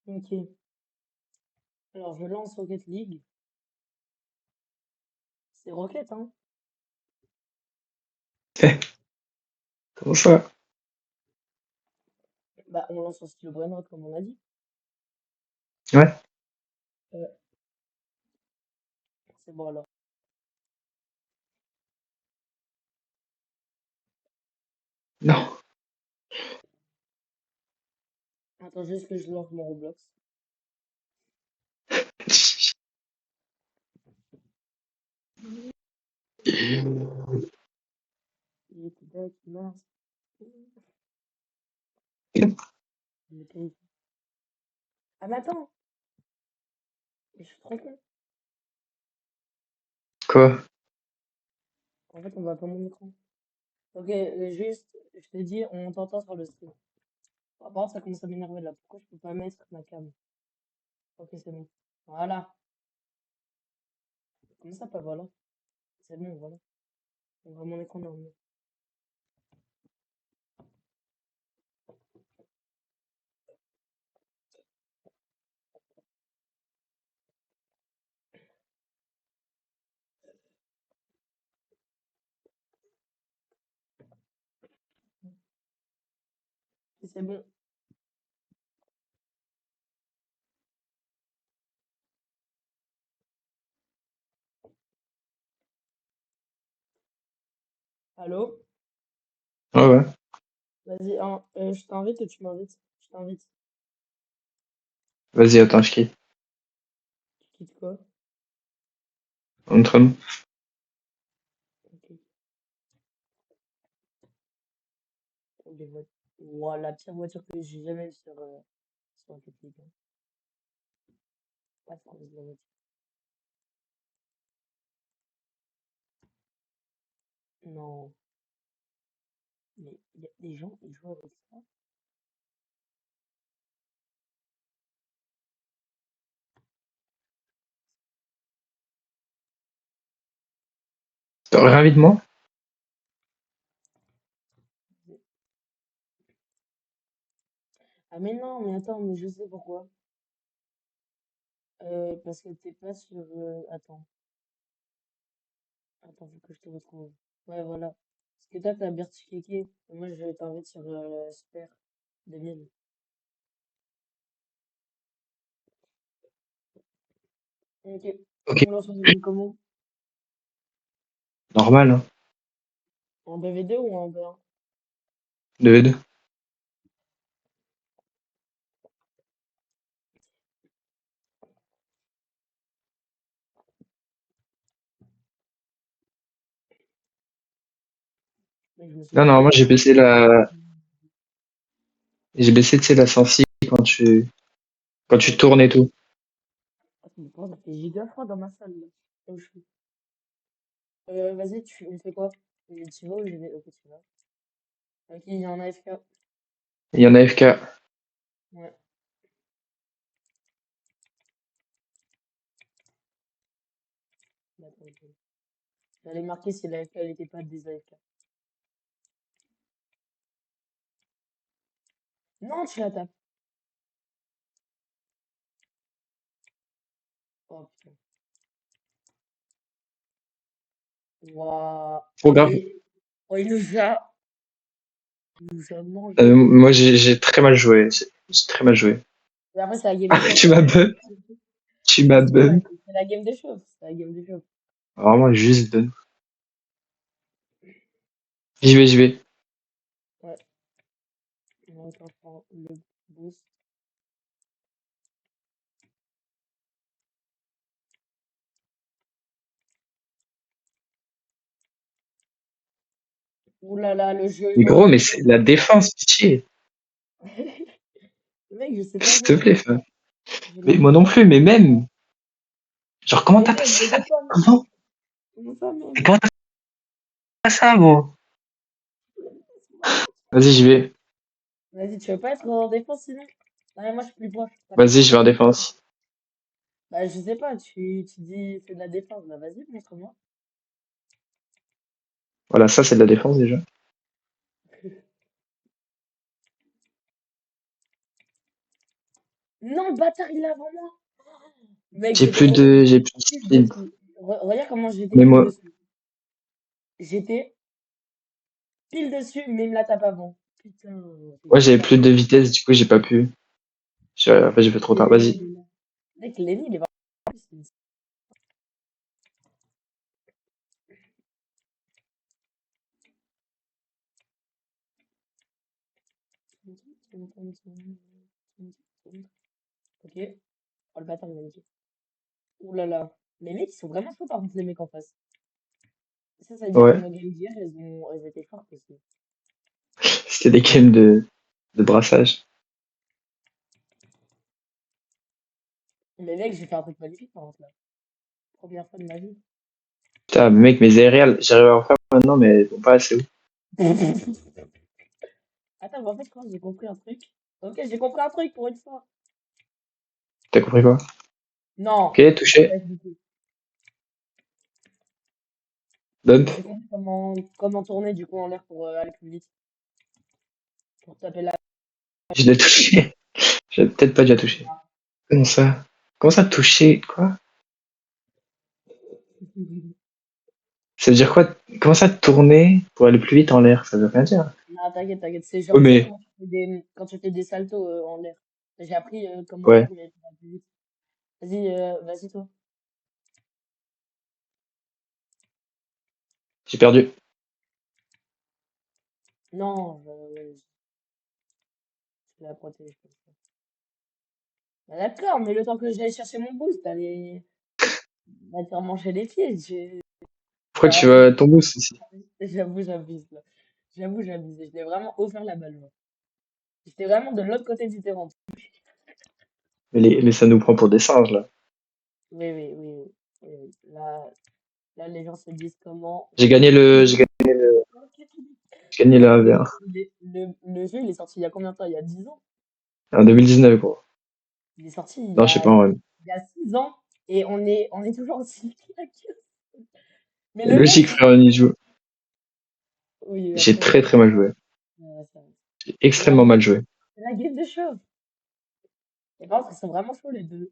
Ok. Alors, je lance Rocket League. C'est Rocket, hein? Comment ça? Bah, on lance en stylo Brainrot, comme on a dit. Ouais. Euh, c'est bon, alors. Non. Attends juste que je lance mon Roblox. Il était là, qui marche. Il est terrible. Ah, mais attends! Mais je suis trop con. Quoi? En fait, on voit pas mon écran. Ok, juste, je t'ai dit, on t'entend sur le stream. Par contre, ça commence à m'énerver là. Pourquoi je peux pas mettre ma cam? Ok, c'est bon. Voilà. Comment ça, pas voilà? C'est bon, voilà. On voit mon écran normal. Si c'est bon. Allô? Ouais, ouais. Vas-y, hein, je t'invite ou tu m'invites? Je t'invite. Vas-y, attends, je quitte. Tu quittes quoi? Entre nous. Ok. Les voitures. Ouah, la pire voiture que j'ai jamais vue sur Rocket League, hein. Pas de la voiture. Non. Mais il y a des gens qui jouent avec ça. Réinvite-moi. Ah mais non, mais attends, mais je sais pourquoi. Parce que t'es pas sur... Attends, faut que je te retrouve. Ouais, voilà. Parce que toi, t'as Bertu Keke. Et moi, je t'invite sur Super 2000. Ok. Ok. On lance une comment? Normal, hein. En BV2 ou en B1? 2v2. Mais je me Non, souviens non, plus moi de... j'ai baissé, tu sais, la sensi quand tu tournes et tout. Ah, mais pourquoi ça fait giga froid dans ma salle, là. Là où je suis. Vas-y, tu fais quoi? Tu vas ou je vais? Ok, tu vas. Ok, il y en a AFK. Il y en a FK. Ouais. Bah, attends, ok. J'allais marquer si la AFK elle était pas des AFK. Non, tu la tapes. Oh putain. Waouh. Trop grave. Oh, il nous a mangé. Moi, j'ai très mal joué. J'ai très mal joué. Mais après, c'est la game des chauves. Tu m'as bun. Tu m'as C'est bun. la game des chauves. C'est la game des chauves. Vraiment, juste bun. J'y vais, j'y vais. Ouais. On va prendre le boost. Ouh là là, le jeu, il Mais m'a gros, mais envoyé. c'est la défense, pitié. Le mec, je sais pas S'il te jouer. plaît, frère. Je Mais lag moi de non ouf. plus, mais même. Genre, comment Mais t'as même, passé mais ça? de quoi même? Comment? Comment ça Mais même? comment t'as passé ça, gros? Vas-y, j'y vais. Vas-y, tu veux pas être en défense sinon? Non, mais moi je suis plus proche. T'inquiète. Vas-y, je vais en défense. Bah, je sais pas, tu dis c'est de la défense. Bah, vas-y, montre-moi. Voilà, ça, c'est de la défense déjà. Non, le bâtard, il est avant moi. Mec, J'ai plus de, j'ai plus de pile shield. dessus. Regarde comment j'étais Mais pile moi, dessus. J'étais pile dessus, mais il me la tape avant. Putain, c'est moi, trop j'avais bas. plus de vitesse, du coup, j'ai pas pu. En fait, j'ai fait trop tard. L'ennemi, Vas-y. il est là. Mec, l'ennemi, il est vraiment. Ok. Oh, le bâtard, il m'a niqué. Ouh là là. Les mecs, ils sont vraiment chauds par contre, les mecs en face. Ça veut dire que Ouais. nos games d'hier, elles étaient fortes aussi. C'était des games de brassage. Mais mec, j'ai fait un truc magnifique par contre là. Première fois de ma vie. Putain, mec, mes aériales, j'arrive à en faire maintenant, mais bon, pas assez haut. Attends, mais en fait, je crois que j'ai compris un truc. Ok, j'ai compris un truc pour une fois. T'as compris quoi? Non, Ok, je vais touché. t'expliquer. Bump. J'ai compris comment tourner du coup en l'air pour aller plus vite. Pour taper la. Je l'ai touché. J'ai peut-être pas déjà touché. Comment ça? Comment ça toucher? Quoi? Ça veut dire quoi? Comment ça tourner pour aller plus vite en l'air? Ça veut rien dire. Non, t'inquiète, t'inquiète. C'est Oh, genre, tu sais, mais, quand tu fais des saltos en l'air. J'ai appris comment ouais, faire, mais pour aller plus vite. Vas-y, vas-y toi. j'ai perdu. Non, ouais, je la protège comme ça. Bah, d'accord, mais le temps que j'aille chercher mon boost, va te faire manger les pieds. Pourquoi tu Ah, c'est vas bon. ton boost aussi? J'avoue, j'abuse là. J'avoue, j'abuse. Je l'ai vraiment offert la balle, moi. J'étais vraiment de l'autre côté du terrain. Mais, mais ça nous prend pour des singes, là. Oui, oui, oui, oui, oui, oui. Là, les gens se disent comment. J'ai gagné j'ai gagné le Mec, 1v1. le jeu, il est sorti il y a combien de temps? Il y a 10 ans? En 2019, gros. Il est sorti il y Non, je sais a, pas, en vrai. il y a 6 ans et on est toujours aussi claqués. Mais le mec, Logique, frère, on y joue. oui, J'ai après, très très mal joué. ça- J'ai c'est la, extrêmement mal joué. c'est la game de show. Et par contre, ils sont vraiment chauds, les deux.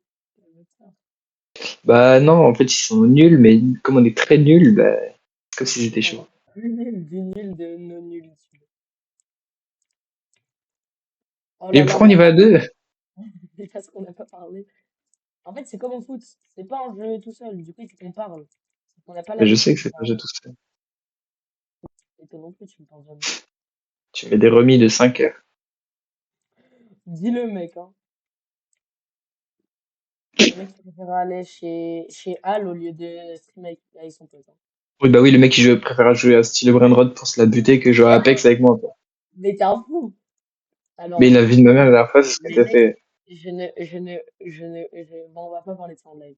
Bah non, en fait, ils sont nuls, mais comme on est très nuls, bah, c'est comme s'ils étaient chauds. Voilà. Plus nul du nul de nos nullitudes. Oh Et là là, pourquoi on y mais va à deux? c'est parce qu'on n'a pas parlé. En fait, c'est comme au foot. C'est pas un jeu tout seul. Du coup, il faut qu'on parle. On n'a pas Mais je l'habitude sais que de c'est pas parler. jeu tout seul. Et toi non plus, tu me parles jamais. Tu mets des remis de 5 heures. Dis-le, mec, hein. Le mec qui préfère aller chez Al au lieu de streamer avec son pote, hein. Oui, bah oui, le mec, préfère jouer à Steel Brainrod pour se la buter que jouer à Apex avec moi, quoi. Mais t'es un fou. Ah Mais non. la vie de ma mère, la dernière fois, c'est ce qu'elle Mais t'a mec, fait. bon, on va pas parler de ça en live.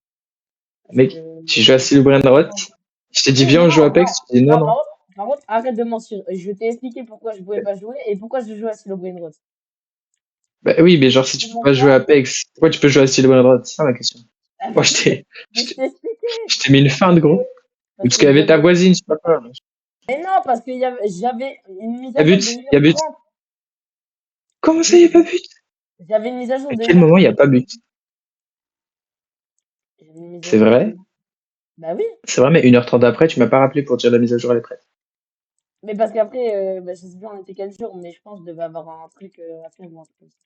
Parce que Mec, tu joues à Steel c'est Brainrod, pas. je t'ai dit Oui, viens, on non, joue à non, Apex, tu dis non, non, non. par contre, arrête de mentir. Je t'ai expliqué pourquoi je pouvais pas jouer et pourquoi je jouais à Silo Brain Rot. Bah oui, mais genre, si tu peux Comment pas jouer à ça? Apex, pourquoi tu peux jouer à Steel Brainrod? C'est ça ma question. Ah, Moi, mais je t'ai expliqué. je t'ai mis une feinte, Parce que, gros. Ou parce parce que qu'il y avait ta j'avais. voisine, je sais pas quoi. Mais non, parce que j'avais une mise Y'a à jour but, de y'a but. 1h30. Comment ça, Oui, y'a pas but? j'avais une mise à jour À de quel moment 1h30. y a pas but? J'avais une mise à C'est jour de. vrai? Bah oui. C'est vrai, mais 1h30 après, tu m'as pas rappelé pour dire la mise à jour elle est prête. Mais parce qu'après, bah, je sais plus on était quel jour, mais je pense que je devais avoir un truc à faire ou un truc comme ça.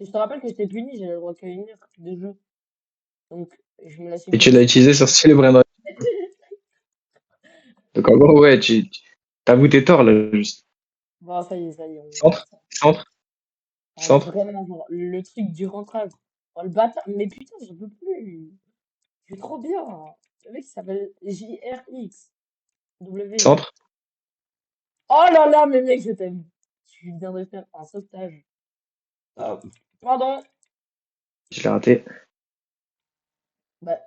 Et je te rappelle que j'étais puni, j'avais le droit qu'à 1 heure de jeu. Donc, je me la suis Et tu mise l'as dessus. utilisé sur Steel Brainrod. Donc en gros, ouais, t'avoues tes torts, là, juste. Bon, ça y est, on va Centre, centre, centre. vraiment, genre, le truc du rentrage. Oh, le bâtard, mais putain, j'en peux plus. Je suis trop bien. Le mec, il s'appelle JRX W. Centre. Oh là là, mais mec, je t'aime. Tu viens de faire un sauvetage. Ah, pardon. Je l'ai raté. Bah,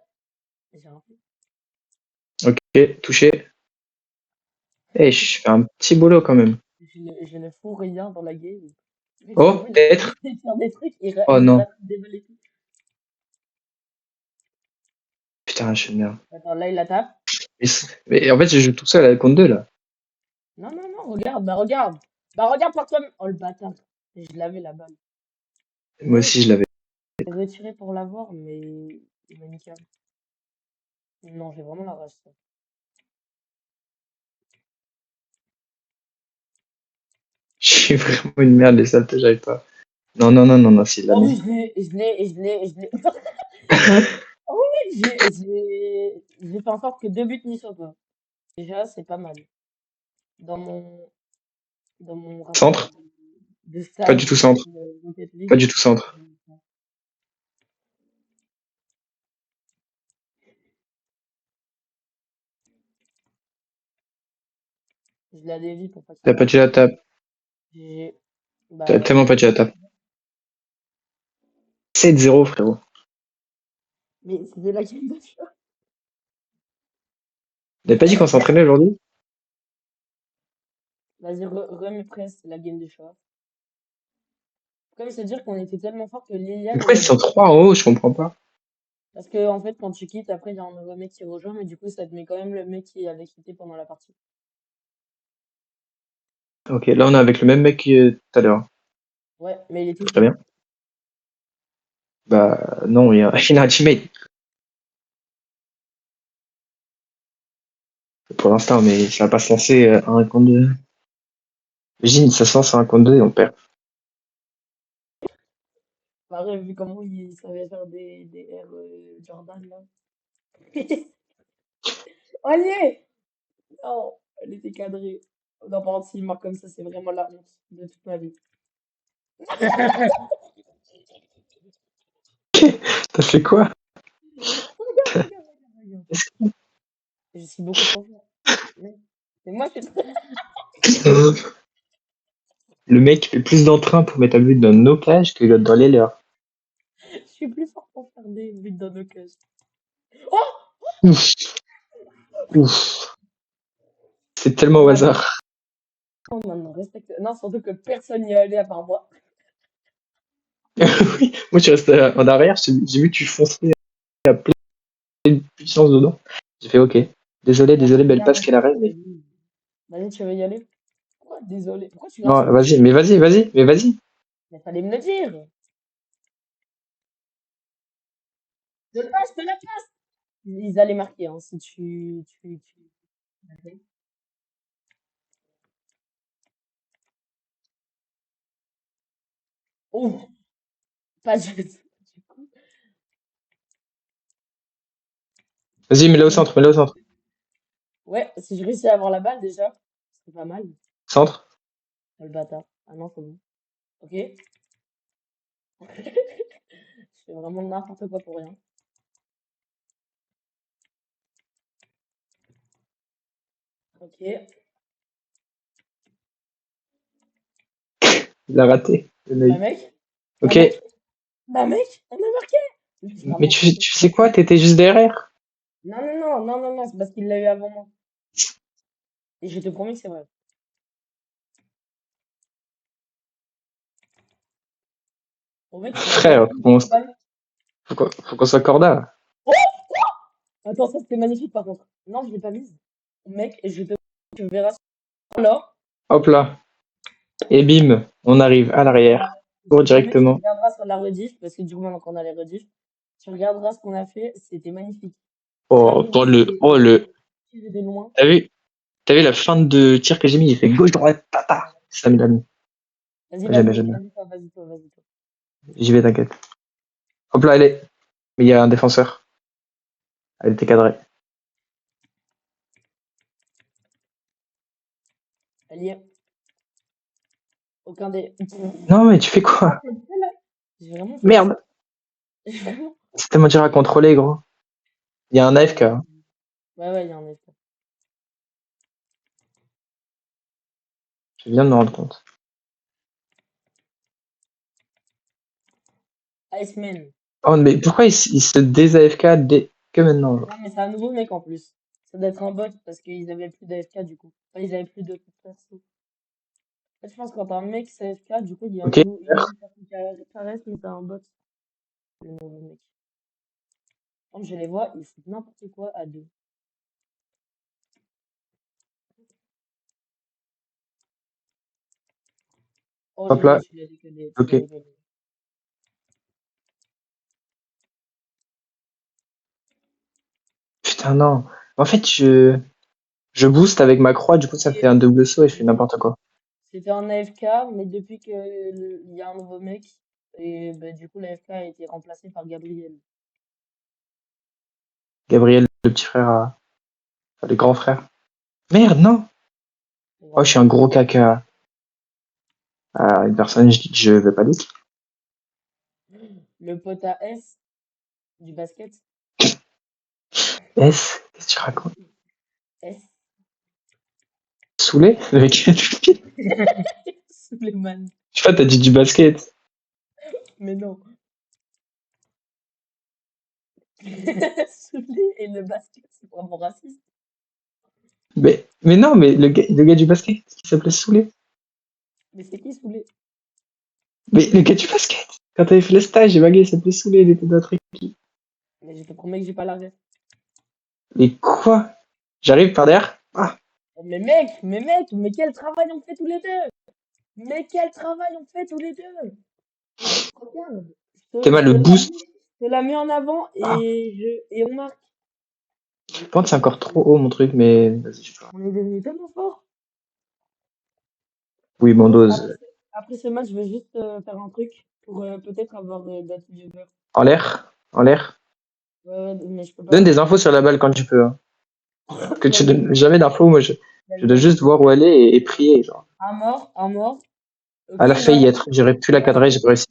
j'ai un peu. Ok, touché. Eh, je fais un petit boulot quand même. Je ne fous rien dans la game. Mais je te Oh, vois, peut-être. il essaie de faire des trucs, Oh il non. rate des balles et tout. Putain, je suis de merde. Attends, là, il la tape. Mais en fait, je joue tout seul avec contre deux, là. Non, non, non, regarde, bah regarde. Bah regarde par toi-même. Oh le bâtard. Je l'avais la balle. Moi Mec, aussi, je l'avais. l'ai retiré pour l'avoir, mais il m'a niqué. Non, j'ai vraiment la rage, ça. Je suis vraiment une merde, les saltos, j'arrive pas. Non, non, non, non, non, c'est de la Oh merde. oui, je l'ai. Oh oui, j'ai fait en sorte que deux buts n'y soient pas. Déjà, c'est pas mal. Dans mon, dans mon rapport Centre? de Pas stats du tout centre. Rocket Pas League. du tout centre. Je la dévie pour pas qu'il T'as pas marque. tué la table. J'ai, T'as bah, tellement pas tué la table. 7-0, frérot. mais c'était la game de chat. T'avais pas dit qu'on s'entraînait aujourd'hui? Vas-y, remets presse, c'est la game de chat. Comme se dire qu'on était tellement fort que Mais Liliane, pourquoi il ils a dit. sont 3 en haut? Je comprends pas. Parce que, en fait, quand tu quittes, après, il y a un nouveau mec qui rejoint, mais du coup, ça te met quand même le mec qui avait quitté pendant la partie. Ok, là on est avec le même mec que tout à l'heure. Ouais, mais il est tout Très seul. bien. Bah non, il a un teammate pour l'instant, mais ça va pas se lancer à un contre 2. Imagine, ça se lance à un contre 2 et on perd. Pareil, vu comment il savait faire des R Jordan, là. Allez! Oh, elle était cadrée. Non, par contre, s'il marque comme ça, c'est vraiment la honte de toute ma vie. T'as fait quoi? Regarde, regarde, regarde, regarde. Je suis beaucoup trop fort. Mais moi, je suis, Le mec fait plus d'entrain pour mettre un but dans nos cages que l'autre dans les leurs. je suis plus fort pour faire des buts dans nos cages. Oh! Ouf, ouf. C'est tellement au Maintenant, hasard. maintenant, respecte. Non, surtout que personne n'y est allé à part moi. Oui, moi tu restes en arrière, j'ai vu que tu fonçais à pleine puissance dedans. J'ai fait ok. Désolé, Vas-y, désolé, belle viens, passe qu'elle arrête. Mais... vas-y. Vas-y, tu veux y aller? Pourquoi? Désolé. Pourquoi tu Non, grattes sur mon vas-y, cheveu? mais vas-y, vas-y, mais vas-y. Mais fallait me le dire. Je te la passe. Ils allaient marquer, hein, si tu... Oh, pas de... Du coup, Vas-y, mets-le au centre, mets-le au centre. ouais, si je réussis à avoir la balle déjà, c'est pas mal. Centre. Oh, le bâtard. Ah non, c'est bon. Ok. Je fais vraiment n'importe quoi pour rien. Ok. Il a raté, le Bah mec. mec, bah Ok, mec, bah mec, on a marqué. C'est mais vraiment trop chaud. tu sais quoi, t'étais juste derrière. Non, non, non, non, non, non, c'est parce qu'il l'a eu avant moi. Et je te promets que c'est vrai. En fait, il a pas Frère, pu mettre la balle. faut qu'on s'accorde. Oh! Attends, ça c'était magnifique par contre. Non, je l'ai pas mise. Mec, et je te tu verras là. Hop là. Et bim, on arrive à Bah, l'arrière. je Cours te promets, tu directement. regarderas sur la rediff, parce que du coup, maintenant qu'on a les rediffs, tu regarderas ce qu'on a fait, c'était magnifique. Oh, J'avoue, moi, oh, j'ai tiré de loin. t'as vu la fin de tir que j'ai mis? Il fait gauche, droite, tata. Ça me l'a mis. Vas-y, Jamais, vas-y, jamais. vas-y, toi, vas-y, toi, vas-y, toi. J'y vais, t'inquiète. Hop là, elle est. Mais il y a un défenseur. Elle était cadrée. Elle y est. Aucun des. Non, mais tu fais Ah, quoi? c'est celle-là. J'ai vraiment fait Merde. exprès. J'ai vraiment. C'est tellement dur à contrôler, gros. Il y a un Ouais, AFK. Hein. ouais, ouais, il y en a. Je viens de me rendre compte. Iceman. Oh, mais pourquoi il se dés-AFK dès que maintenant, Non, genre? mais c'est un nouveau mec en plus. Ça doit être un bot parce qu'ils avaient plus d'AFK du coup. Enfin, ils avaient plus de perso. En fait, je pense que quand un mec c'est AFK, du coup, il y a Ok. une nouvelle personne qui apparaît, mais c'est un bot, le nouveau mec. Quand je les vois, ils font n'importe quoi à deux. Oh, Hop là. tu l'as décalé, tu Ok. l'as décalé. putain, non. En fait, je booste avec ma croix, du coup, ça fait un double saut et je fais n'importe quoi. C'était un AFK, mais depuis que il y a un nouveau mec, et bah, du coup l'AFK a été remplacé par Gabriel. Gabriel, le petit frère, le grand frère. Merde, non. Le Oh, grand je suis un frère. gros caca. À une personne, je dis que je vais pas dire. Le pote à S du basket. S, qu'est-ce que tu racontes? S. Saoulé? Le mec, je sais Suleiman. pas, t'as dit du basket. Mais non. Soulé et le basket, c'est vraiment raciste. Mais non, mais le gars du basket, qui s'appelait Saoulé. Mais c'est qui Soulé? Mais le gars du basket, quand t'avais fait le stage, j'ai vagué, il s'appelait Soulé, il était de notre équipe. Mais je te promets que j'ai pas la ref. Mais quoi? J'arrive par derrière. Ah, Oh, mais quel travail on fait tous les deux! Mais quel travail on fait tous les deux! Regarde, t'es mal, le boost. je te la mets en avant Ah, et on marque. je pense que c'est encore trop haut mon truc, mais vas-y, je sais pas. On est devenu tellement fort. Oui, En mon fait, dose. après ce match, je vais juste faire un truc pour peut-être avoir d'autres viewers. En l'air, en l'air. Ouais, ouais, mais je peux Donne pas. des infos sur la balle quand tu peux, hein. Que tu Vas-y, donnes jamais d'infos, moi je vas-y, dois vas-y. juste voir où aller et prier, genre. Un mort, un mort. Ok, Elle a failli y être. J'aurais pu la cadrer, j'ai pas réussi.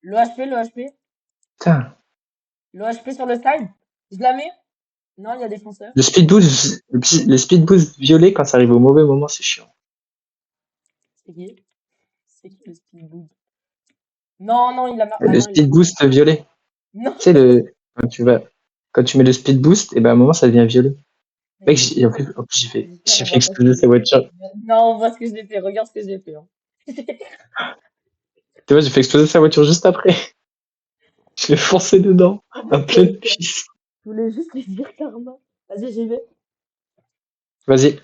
l'OHP. Putain. L'OHP sur le side. Je la mets? Non, il y a défenseur. Le speed boost violet quand ça arrive au mauvais moment, c'est chiant. C'est qui? C'est qui le speedboot? Non, non, il a Le non, il a speed boost violet. Non, Tu sais, quand tu mets le speed boost, et ben à un moment ça devient violet. Mec, en plus, j'espère j'ai on fait voit pas ce que exploser j'ai sa fait. voiture. Non, on voit ce que j'ai fait. Regarde ce que j'ai fait, hein. Tu vois, j'ai fait exploser sa voiture juste après. Je l'ai forcé dedans, En à fait, pleine puissance. je voulais juste lui dire karma. Vas-y, j'y vais. Vas-y.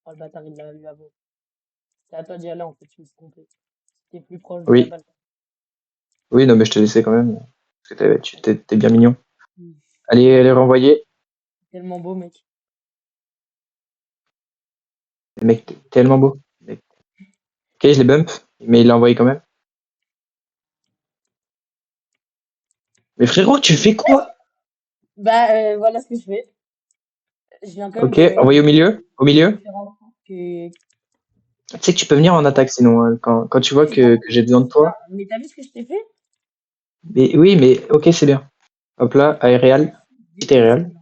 Oh, le bâtard, il l'a eu avant. C'est à toi d'y aller, en fait, tu me suis trompé. T'es plus proche de la Oui. balle. Oui, non, mais je te laissais quand même. Parce que t'es bien mignon. Hmm. Allez, allez, renvoyer. Tellement beau, mec. Mec, t'es tellement beau. Mec. Ok, je l'ai bump, mais il l'a envoyé quand même. Mais frérot, tu fais quoi? Bah, voilà ce que je fais. Je viens quand même Ok, envoyé au milieu. Au de milieu. faire en sorte que... Tu sais que tu peux venir en attaque sinon, hein, quand tu vois Oui, que j'ai besoin de toi. mais t'as vu ce que je t'ai fait? Mais oui, mais ok, c'est bien. Hop là, aérial. Petit Oui, c'est aérial. bien.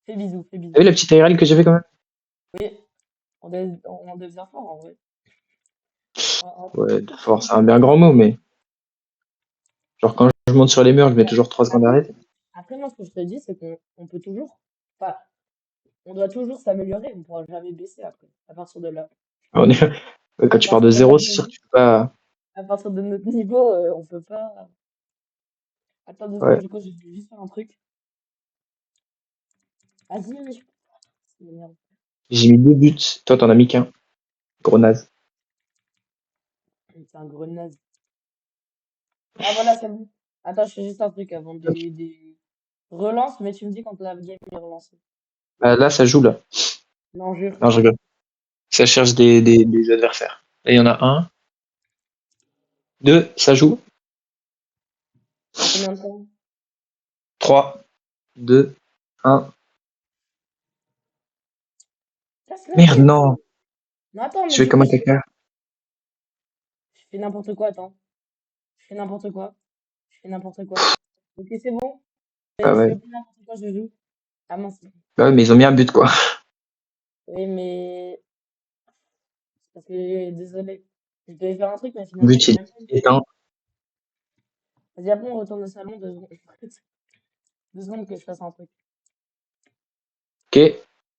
Fais bisous, fais T'as bisous. vu la petite aériale que j'ai fait quand même? Oui, on devient fort, en vrai. Ouais, de Pourquoi tu force, dis c'est un ça? bien grand mot, mais genre quand je monte sur les murs, je mets Ouais. toujours 3 secondes Après, d'arrêt. après, moi, ce que je te dis, c'est qu'on peut toujours... Enfin, on doit toujours s'améliorer. On pourra jamais baisser après, à partir de là. On est- Quand À tu pars partir de de zéro, notre c'est sûr que niveau, tu peux pas. à partir de notre niveau, on peut pas... Attends 2 secondes, Ouais. du coup, je vais juste faire un truc. Vas-y, mais je... Merde. J'ai mis 2 buts. Toi, t'en as mis qu'un. Gros naze. C'est un gros naze. Ah, voilà, c'est bon. Attends, je fais juste un truc avant Ok. des... Relance, mais tu me dis quand la game est relancée. Bah, là, ça joue là. Non, jure. Non, je rigole. Ça cherche des adversaires. Là, il y en a un, deux, ça joue. En combien de temps? 3, 2, 1. Casse-la Merde, tête! non. Non, attends, mais Je fais du comme coup, un caca. je fais n'importe quoi, attends. Je fais n'importe quoi. Je fais n'importe quoi. Ok, c'est bon. Ah Je ouais. fais plus n'importe quoi, je joue. Ah mince. Bah ouais, mais ils ont mis un but, quoi. Oui, mais... Parce que, désolé. Je devais faire un truc, mais finalement, But, j'ai il même pas eu le est temps. éteint. Vas-y, après, on retourne au salon, 2 secondes. 2 secondes que je fasse un truc. Ok.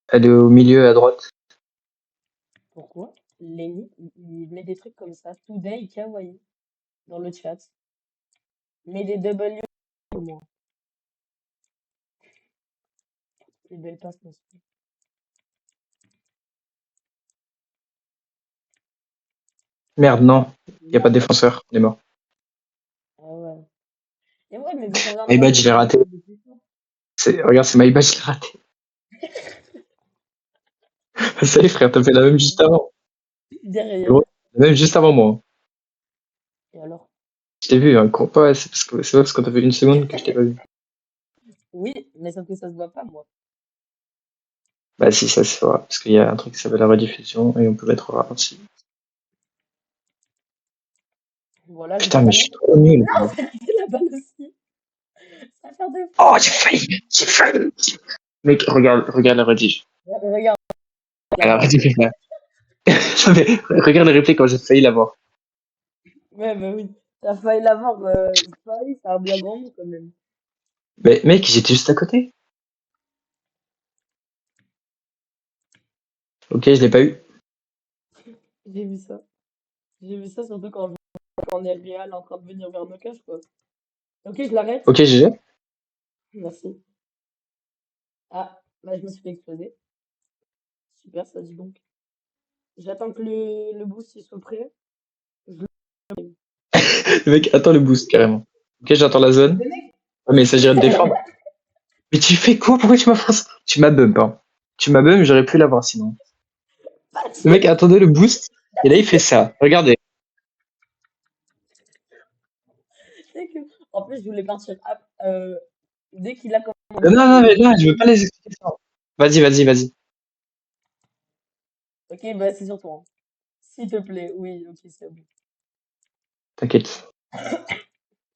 Elle est au milieu à droite. Pourquoi? Lenny, il met des trucs comme ça. Today, kawaii, dans le chat. Mais des W au moins. C'est belle passe, monsieur. Merde, non. Il n'y a pas de Merde. défenseur. On est mort. Ah ouais. Et ouais, mais vu qu'on vient de My bad, gagner, je l'ai raté. il est plus fort. Regarde, c'est Maïba, je l'ai raté. Ça y est, frère, t'as fait la même juste avant. Derrière. Gros, la même juste avant moi. Et alors? Je t'ai vu, hein, crois pas, c'est pas parce qu'on t'a fait une seconde que je t'ai pas vu. Oui, mais sauf que ça se voit pas, moi. Bah si, ça c'est vrai, parce qu'il y a un truc qui s'appelle la rediffusion et on peut mettre au ralenti. Voilà, j'ai Putain, mais je totalement. suis trop nul. Non, j'ai raté la balle aussi. Ça va faire deux Oh, fois. j'ai failli. Mec, regarde la rediff. Regarde la La barre. rediff est là. Non, mais regarde le replay quand j'ai failli l'avoir. Ouais, bah oui. T'as failli l'avoir. Failli, c'est un bien grand mot quand même. Mais mec, j'étais juste à côté. Ok, je l'ai pas eu. J'ai vu ça. J'ai vu ça surtout quand on est réel en train de venir vers nos cages, quoi. Ok, je l'arrête. Ok, GG. Merci. Ah, bah je me suis fait exploser. Super, ça dit donc. J'attends que le boost il soit prêt. Je le- Le mec attends le boost carrément. Ok, j'attends la zone. Mais mec, Ah, mais il s'agirait de défendre. Mais tu fais quoi? Pourquoi tu m'as forcé? Tu m'as bump, hein. Tu m'as bump, j'aurais pu l'avoir sinon. Le mec attendait le boost. Et là, il fait ça. Regardez. c'est que... En plus, je voulais partir dès qu'il a Non, commencé. non, mais non, je veux pas les explications. Vas-y. Ok, bah c'est sur toi, hein. S'il te plaît, oui, ok, c'est bon. T'inquiète.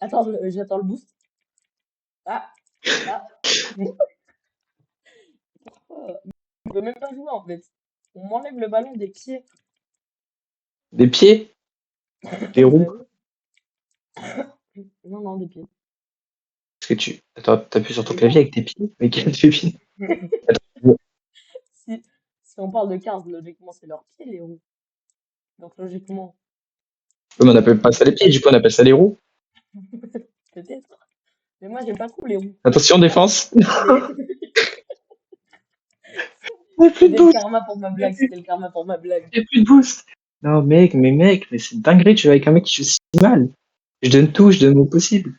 Attends, j'attends le boost. Ah, ah. Oh, je peux même pas jouer en fait. On m'enlève le ballon des pieds. Des pieds, des roues. Bah oui. Non, non, des pieds. Parce que tu. Attends, t'appuies sur ton Des clavier 15. avec tes pieds. Mais quelle pépine. Attends. Si, si on parle de 15, logiquement, c'est leurs pieds, les roues. Donc logiquement, Mais on appelle pas ça les pieds, du coup, on appelle ça les roues. peut-être. Mais moi, j'aime pas trop les roues. Attention, défense. Mais Il n'y a plus de c'était le boost. karma pour ma blague, c'était le karma pour ma blague. Il n'y a plus de boost. Non, mec, mais c'est dinguerie, tu vas avec un mec qui joue si mal. Je donne mon possible.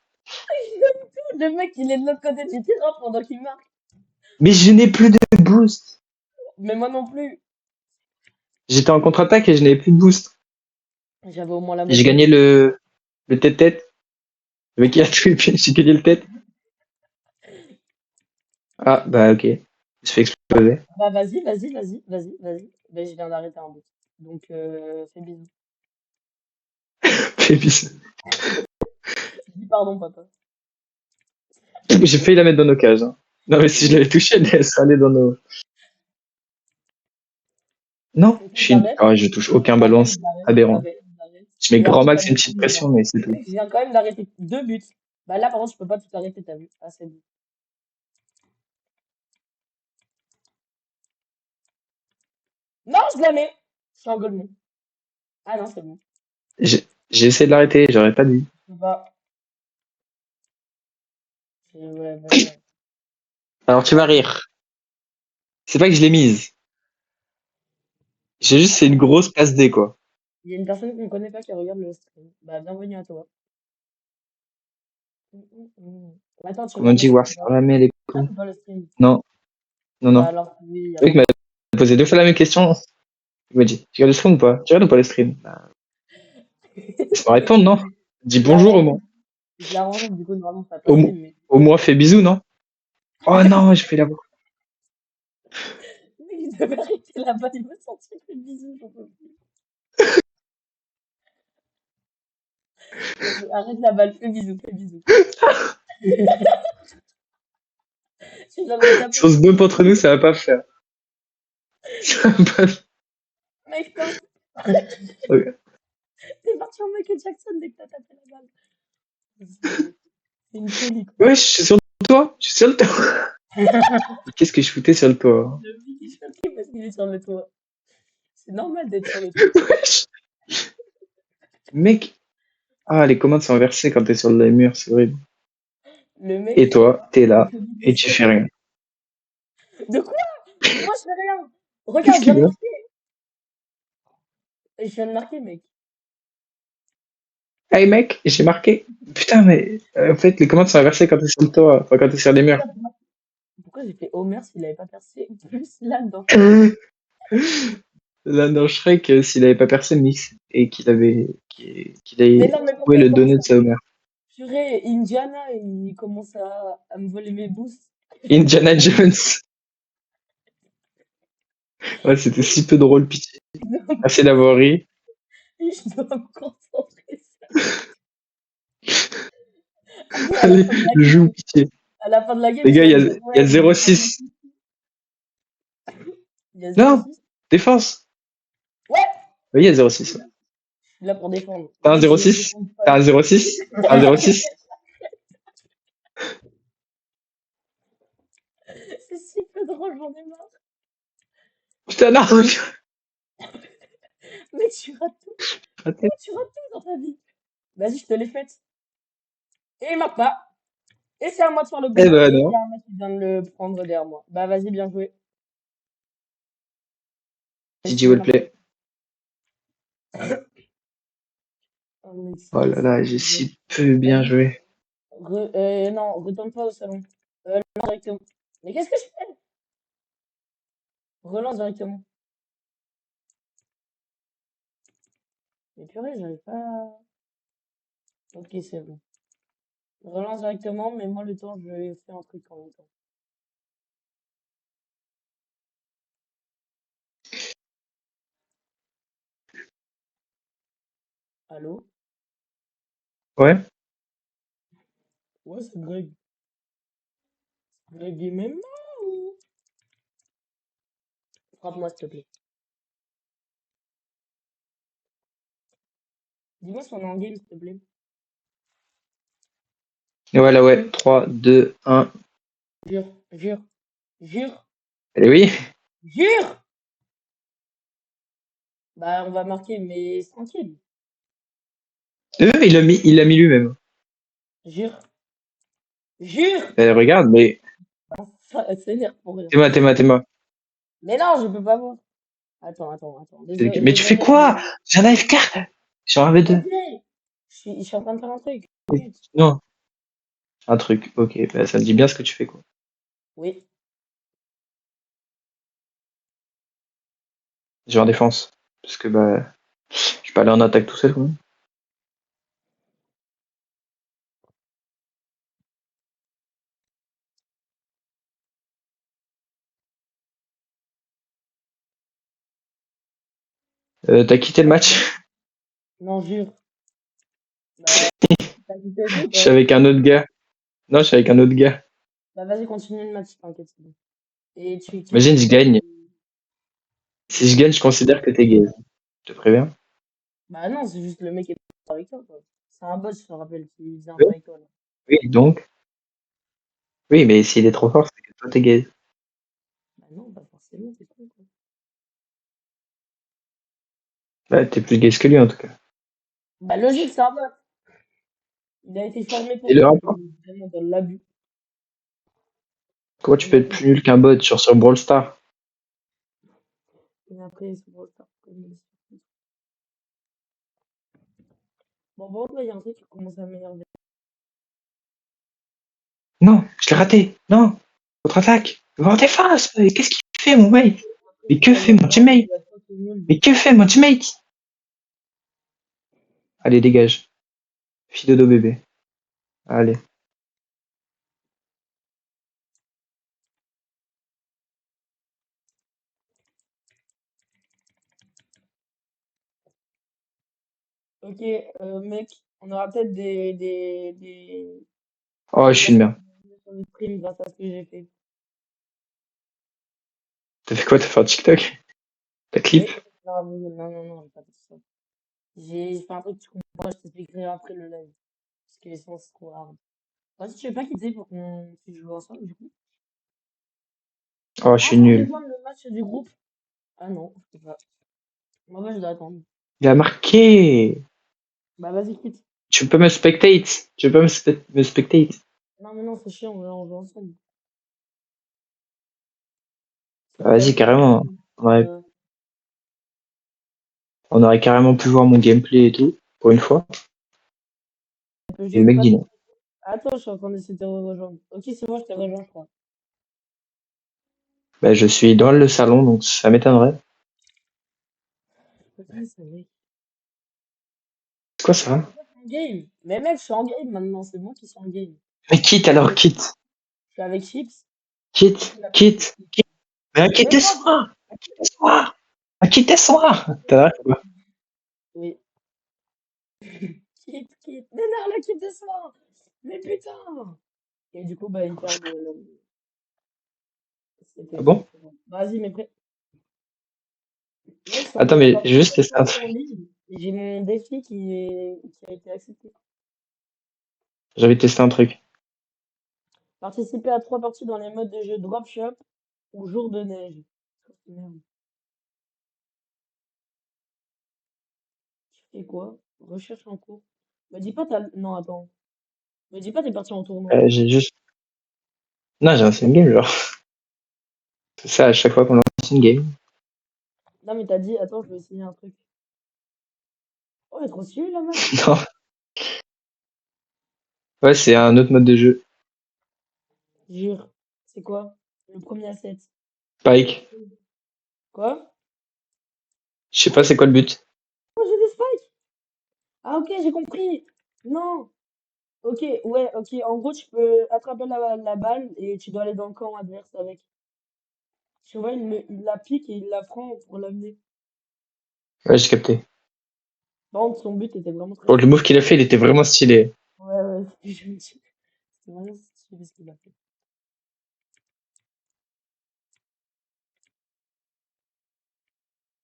Le mec, il est de l'autre côté du terrain pendant qu'il marque. Mais je n'ai plus de boost. Mais moi non plus. J'étais en contre-attaque et je n'avais plus de boost. J'avais au moins la J'ai moitié. gagné le tête-tête. Le mec qui a tout et puis j'ai gagné le tête. Ah, bah ok. Il se fait exploser. Bah vas-y. Ben, je viens d'arrêter un but. Donc, fais bisous. Et puis, Dis pardon, papa. j'ai failli la mettre dans nos cages, hein. Non, mais si je l'avais touché, elle serait allée dans nos. Non, Ok, j'arrête. je touche aucun ballon, J'arrête, c'est j'arrête, aberrant. j'arrête, j'arrête. Je mets Et grand après, max t'as une mis petite plus pression, dedans. mais c'est tout. Mec, je viens quand même d'arrêter deux buts. Bah là, par contre, je peux pas tout arrêter, t'as vu? Ah, c'est bon. Non, je la mets! Je suis en goal. Ah non, c'est bon. J'ai essayé de l'arrêter, j'aurais pas dû. Je peux pas. Ouais. Alors tu vas Vas-y. rire. C'est pas que je l'ai mise. J'ai juste fait une grosse passe D, quoi. Il y a une personne qu'on connaît pas qui regarde le stream. Bah, bienvenue à toi. Mm. Attends, tu Comment on regardes le dit stream voir ou sur pas? la mail les Ah, couilles? c'est pas le stream. Non, non. Bah alors, oui, il y a Le mec pas. m'a posé deux fois la même question. Il m'a dit, tu regardes le stream ou pas? Tu regardes ou pas le stream? Bah, laisse-moi répondre, non? Dis Je la bonjour au renvoie. moins. Je la renvoie, du coup, normalement, ça Au, passerait, mais. au moins fais bisous, non? Oh non, je fais la voix. Mec, je devais arrêter là-bas, il me sentir fait bisous, j'en peux plus. Vas-y, arrête la balle, fais bisous, fais bisous. Je viens de me taper. Si on se bump entre nous, ça va pas faire. Ça va pas faire. Mec, non, Ok. t'es parti en Michael Jackson dès que t'as tapé la balle. C'est une folie, quoi. Ouais, je suis sur le toit. Je suis sur le toit. Qu'est-ce que je foutais sur le toit? Le mec, il choqué parce qu'il est sur le toit. C'est normal d'être sur le toit. Wesh. Mec. Ah, les commandes sont inversées quand t'es sur le mur, c'est horrible. Le Et mec, toi, t'es il là fait du et tu fais saut. rien. De quoi? Moi, je fais rien. Qu'est-ce Regarde, je qu'il viens de veut? marquer. Je viens de marquer, mec. Hey mec, j'ai marqué. Putain, mais en fait, les commandes sont inversées quand t'es sur le toit, enfin quand t'es sur les murs. Regarde, Pourquoi j'ai fait Homer s'il avait pas percé plus là dans Là, dans Shrek, s'il avait pas percé Mix et qu'il Mais avait non, mais trouvé pourquoi il le commence donut à... de Homer. Purée, Indiana, il commence à me voler mes boosts. Indiana Jones. Ouais, c'était si peu drôle, pitié. Merci d'avoir ri. Je dois me concentrer. Après, à la Allez, fin de la joue, game, pitié. à la fin de la game, Les tu gars, vas me dire, il y a ouais, mais défends le 0-6. coup. Il y a zéro Non, six. défense. Ouais, Oui, il y a 0-6. je suis là pour défendre. T'as un Mec, je 0-6? défends pas. T'as un 0-6? T'as un 0-6? C'est si peu drôle, j'en ai marre. Putain, non! Mec, tu rates tout. Pourquoi tu rates tout dans ta vie? Vas-y, je te l'ai faite. Et il marque pas. Et c'est à moi de faire le Eh but. ben Et il y non. a un mec qui vient de le prendre derrière moi. Bah, vas-y, bien joué. GG Essayer de marquer. Wellplay. Oh, mais Oh là qu'est-ce là, que j'ai je... si peu bien Vas-y. joué. Non, retourne pas au salon. Lance directement. Mais qu'est-ce que je fais? Relance directement. Mais purée, j'arrive pas. Ok, c'est bon. Relance directement, mais moi, le temps, je vais faire un truc en même temps. Allô? Ouais? Ouais, c'est Greg. Greg est même là ou... Frappe-moi, s'il te plaît. Dis-moi si on est en game, s'il te plaît. Et voilà, ouais. 3, 2, 1. Jure, jure, jure, Allez, oui. jure! Bah, on va marquer, mais tranquille. Il l'a mis lui-même. Jure, jure! Regarde, mais. Ça s'énerve pour rien. T'es moi. Mais non, je peux pas voir. Attends. Mais tu fais Désolé, quoi? J'ai un AFK. J'ai un V2. Ok, je suis en train de faire un truc. Minute. Non. Un truc. Ok, bah, ça me dit bien ce que tu fais, quoi. Oui. J'ai en défense. Parce que, bah, je vais pas aller en attaque tout seul, quand même. T'as quitté le match? Non, jure. Bah, t'as quitté tout, Je suis toi. avec un autre gars. Non, je suis avec un autre gars. Bah, vas-y, continue le match, t'inquiète. C'est bon. Et tu quittes Imagine, je pourquoi? gagne. Si je gagne, je considère que t'es gay. Je te préviens. Bah, non, c'est juste le mec qui est pas avec toi, quoi. C'est un boss, je te rappelle, qui vient pas Oui, avec toi, là. oui, donc. Oui, mais s'il est trop fort, c'est que toi, t'es gay. Bah, non, pas forcément, c'est con, quoi. Bah, t'es plus gay que lui, en tout cas. Bah, logique, c'est un boss. Il a été formé Et pour le ça, il rapport? est vraiment dans l'abus. Comment tu Et peux être après, plus nul qu'un bot sur Brawl Stars? c'est bon, ça. Bon, là, il y a un truc qui commence à m'énerver. Non, je l'ai raté. Non, contre-attaque. Va en défense. Mais qu'est-ce qu'il fait, mon mec? Après, Mais c'est que pas fait grave, mon teammate? il y a toi qui est nul. Mais que fait mon teammate? Allez, dégage. Fille de dos bébé. Allez. Ok, mec, on aura peut-être Oh, des je suis une personnes merde. qui vont venir sur le stream grâce à ce que j'ai fait. T'as fait quoi? T'as fait un TikTok? T'as clip? Oui, non, j'ai pas fait ça. J'ai fait un truc, tu comprends, je t'expliquerai après le live. Parce que sinon, c'est trop rare. Vas-y, tu veux pas quitter pour qu'on puisse jouer ensemble, du coup? Oh, je Ah, suis faut nul. rejoindre le match du groupe. Ah non, je peux pas. Moi, je dois attendre. Il a marqué. Bah, vas-y, quitte. Tu peux me spectate. Tu peux me spectate. Non, mais non, c'est chiant, on joue ensemble. Bah, Ça vas-y, devient carrément. chiant. Euh, On aurait carrément pu voir mon gameplay et tout, pour une fois. on peut Et le juste mec pas dit te... non. Attends, je suis en train d'essayer de te rejoindre. Ok, c'est bon, je t'ai rejoint, je crois. Bah, je suis dans le salon, donc ça m'étonnerait. Putain, ça mec. C'est quoi ça? Je suis en game. Mais mec, je suis en game maintenant, c'est moi qui suis en game. Mais quitte alors, quitte. Je suis avec Chips. Quitte, Il a pas quitte, compris. quitte. Mais Mais quoi? quittez-moi! Quittez-moi! Quittez-moi! T'as l'air quoi? Oui. Quitte. Mais non, le quitte de soir. Mais putain. Et du coup, bah, ils perdent Ah c'était bon? exactement. Vas-y, mais mec, Attends, je suis mais en j'ai train de juste testé un télécharger ton truc. livre. Et j'ai mon défi qui a été accepté. J'avais testé un truc. Participer à 3 parties dans les modes de jeu Dropshop ou Jour de neige. Merde. Tu fais quoi? Recherche en cours. Me dis pas t'as... Non, attends. Me dis pas t'es parti en tournoi. J'ai juste. Non, j'ai lancé une game, genre. C'est ça, à chaque fois qu'on lance une game. Non, mais t'as dit, attends, je vais essayer un truc. Oh, elle est trop stylée la map. Non. Ouais, c'est un autre mode de jeu. Jure. C'est quoi? Le premier asset. Spike. Quoi? Je sais pas c'est quoi le but. Oh, j'ai des spikes! Ah, ok, j'ai compris. Non. Ok, ouais, ok. En gros, tu peux attraper la balle et tu dois aller dans le camp adverse avec. Tu vois, il la pique et il la prend pour l'amener. Ouais, j'ai capté. Par contre, son but était vraiment très Bon, le stylé. move qu'il a fait, il était vraiment stylé. Ouais, ouais, je me dis. C'était vraiment stylé ce qu'il a fait.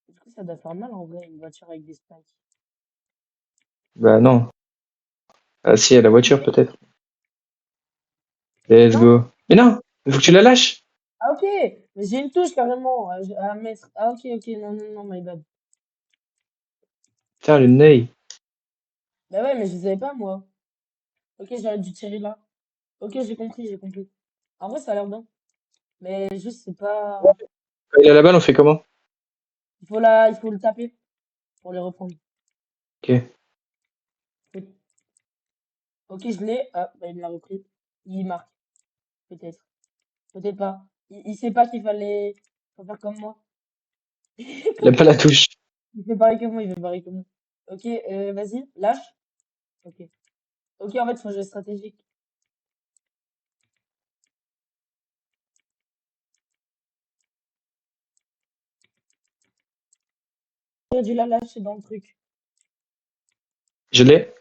Du coup, ça doit faire mal en vrai, une voiture avec des spikes. Bah non. Ah si, à la voiture peut-être. Let's Non? go. Mais non! Il faut que tu la lâches! Ah, ok! Mais j'ai une touche carrément à mettre. Ah, ok, ok, non, non, non, my bad. Putain, le nez. Bah ouais, mais je savais pas moi. Ok, j'aurais dû tirer là. Ok, j'ai compris, j'ai compris. En vrai, ça a l'air bien. Mais juste, c'est pas. Quand il a la balle, on fait comment? Il faut le taper pour les reprendre. Ok. Faut- Ok, je l'ai. Ah, bah, il me l'a repris. Il marque, peut-être. Peut-être pas. Il sait pas qu'il fallait. Faut faire comme moi. Il a pas la touche. Il fait pareil que moi, il fait pareil que moi. Ok, vas-y, lâche. Ok. Ok, en fait, faut jouer stratégique. J'aurais dû la lâcher dans le truc. Je l'ai.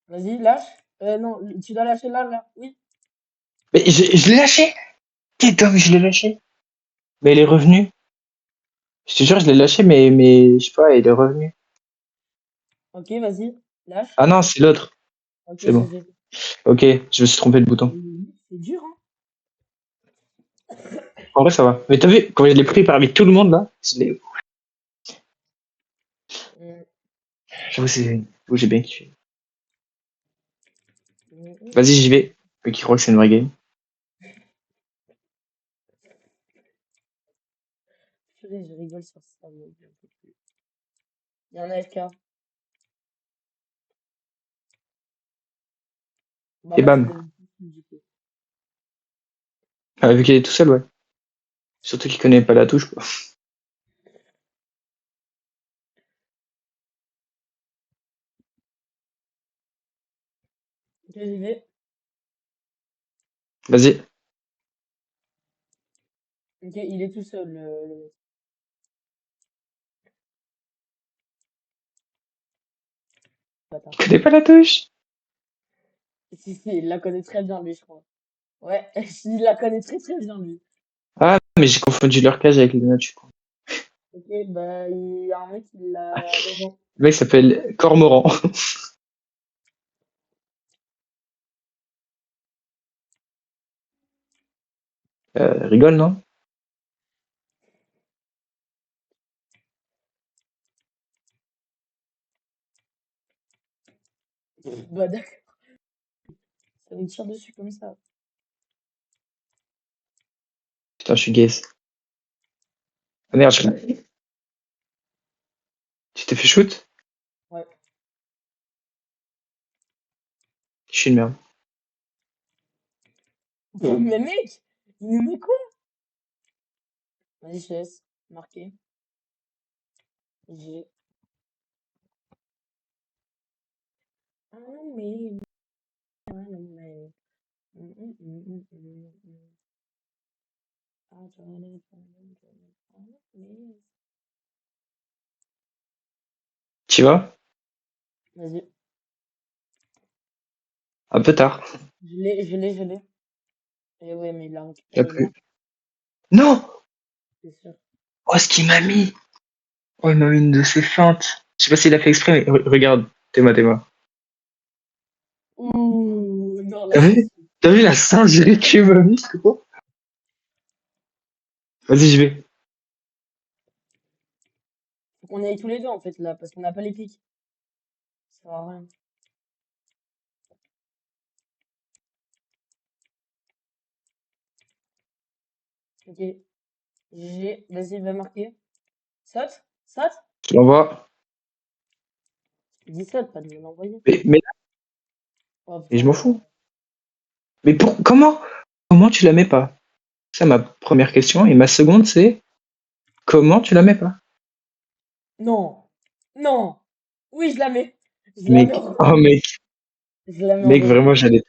Vas-y, lâche. Non, tu dois lâcher là, là. Oui. Mais je l'ai lâché! Putain, mais je l'ai lâché! Mais il est revenu. Je te jure, je l'ai lâché, mais je sais pas, il est revenu. Ok, vas-y, lâche. Ah non, c'est l'autre. Ok, C'est bon. GG. Ok, je me suis trompé de bouton. C'est dur, hein? En vrai, ça va. Mais t'as vu, quand je l'ai pris parmi tout le monde là, Mm, j'avoue, j'ai bien kiffé. Vas-y, mm. j'y vais. Ceux qui croient que c'est une vraie game. Purée, je rigole sur ça. Mais j'en peux plus. Il y a un AFK. Bah, en Et fait, bam. c'était du coup. Ah, vu qu'il est tout seul, ouais. Surtout qu'il connaît pas la touche, quoi. Ok, j'y vais. Vas-y. Ok, il est tout seul, le Il bâtard. connaît pas la touche. Si, si, il la connaît très bien, lui, je crois. Ouais, il la connaît très très bien, lui. Ah, mais j'ai confondu leur cage avec les nôtres, je crois. Ok, bah, il y a un mec qui l'a rejoint. Le mec s'appelle Cormoran. Rigole, non? Bah, d'accord, ça me tire dessus comme ça. Putain, je suis gaze. Ah merde, tu t'es fait shoot? Ouais. Je suis une merde. Mais mec, il nous met quoi? Vas-y, je te laisse marquer. J'ai. Ah non, mais. Ah non, mais. Ah, Johnny, ah non, mais. Tu vois? Vas-y. Un peu tard. Je l'ai. Et ouais, mais il l'a Il a récupéré là, plus. Non! c'est sûr. Oh, ce qu'il m'a mis! Oh, il m'a mis une de ses feintes. Je sais pas s'il a fait exprès, mais regarde. Téma. Ouh, non, là, T'as c'est vu? sûr. T'as vu la singerie qu'il m'a mis, gros? Vas-y, je vais. Faut qu'on y aille tous les deux, en fait, là, parce qu'on n'a pas les pics. Ça sert à rien. Ok. Vas-y, va marquer. Saute? Saute? Je l'envoie. Dis saute, pas de me l'envoyer. Mais Oh je m'en putain. fous. Mais comment tu la mets pas? C'est ma première question. Et ma seconde, c'est comment tu la mets pas? Non. Non. Oui, je la mets. Je la mets Mec, en oh deuxième. Je la mets en mec, vraiment, deuxième.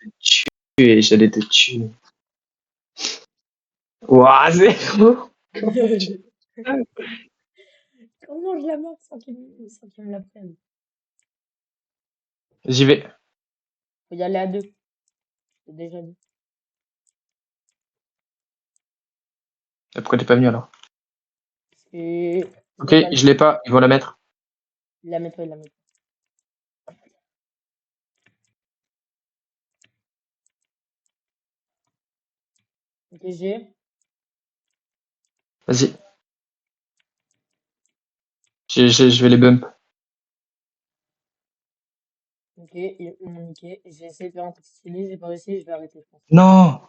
j'allais te tuer. Ouah, zéro. Comment tu... Comment je la marque sans qu'il me la prenne? J'y vais. Faut y aller à deux. J'ai déjà dit. Ah, pourquoi t'es pas venu alors? Et je Ok, l'ai pas mis. je l'ai pas. Ils vont la mettre. Il la met toi, il la met. Ok, j'ai. Vas-y. Je vais les bump. Ok, ils m'ont niqué. J'ai essayé de faire un truc stylé, j'ai pas réussi, je vais arrêter, je pense. Non!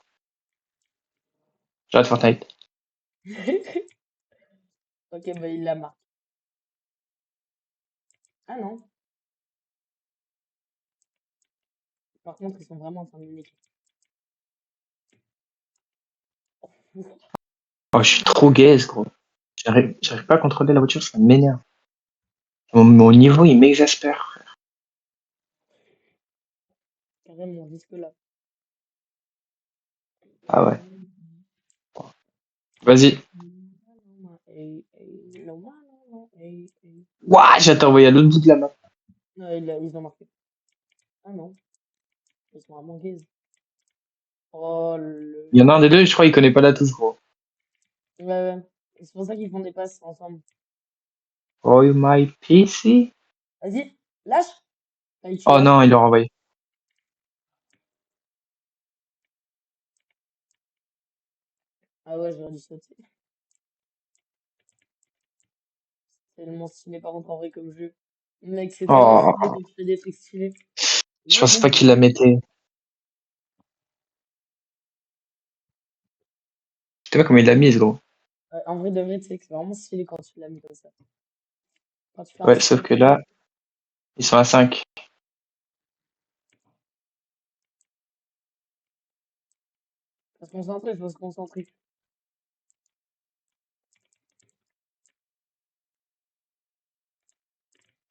J'arrête Fortnite. Ok, bah il la marque. Ah non. Par contre, ils sont vraiment en train de me niquer. Ouf. Oh, je suis trop gaze, gros. J'arrive pas à contrôler la voiture, ça m'énerve. Mon niveau, il m'exaspère. Carrément, jusque là. Ah ouais. Vas-y. Ouah, j'ai envoyé à l'autre bout de la map. Non, ils ont marqué. Ah non, ils sont vraiment gaze. Oh le. Il y en a un des deux, je crois, il connaît pas la touche, gros. Ouais, ouais. C'est pour ça qu'ils font des passes ensemble. Oh, my PC? Vas-y, lâche. Allez, tu Oh lâches. non, il l'a renvoyé. Ah ouais, j'aurais dû sauter. C'est tellement stylé par contre en vrai comme jeu. Mec, c'est tellement stylé Oh, quand tu fais des trucs stylés. je Moi, pense je pas qu'il la mettait. Je sais pas comment il l'a mise, gros. en vrai de vrai, tu sais que c'est vraiment stylé quand tu l'as mis comme ça. Quand tu fais un Ouais, sauf que style. là, ils sont à 5. Faut se concentrer, faut se concentrer.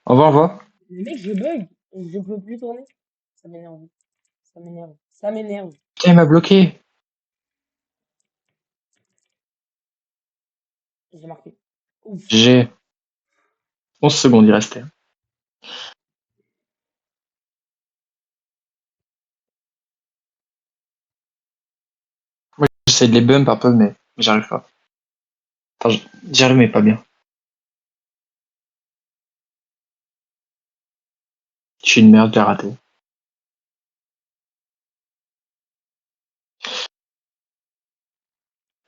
On va. Mais mec, je bug. Je peux plus tourner. Ça m'énerve. Ça m'énerve. Ça m'énerve. Putain, il m'a bloqué. J'ai marqué. Ouf. J'ai 11 secondes, il restait. Moi, j'essaie de les bump un peu, mais j'arrive pas. Enfin, j'arrive, mais pas bien. Je suis une merde, j'ai raté.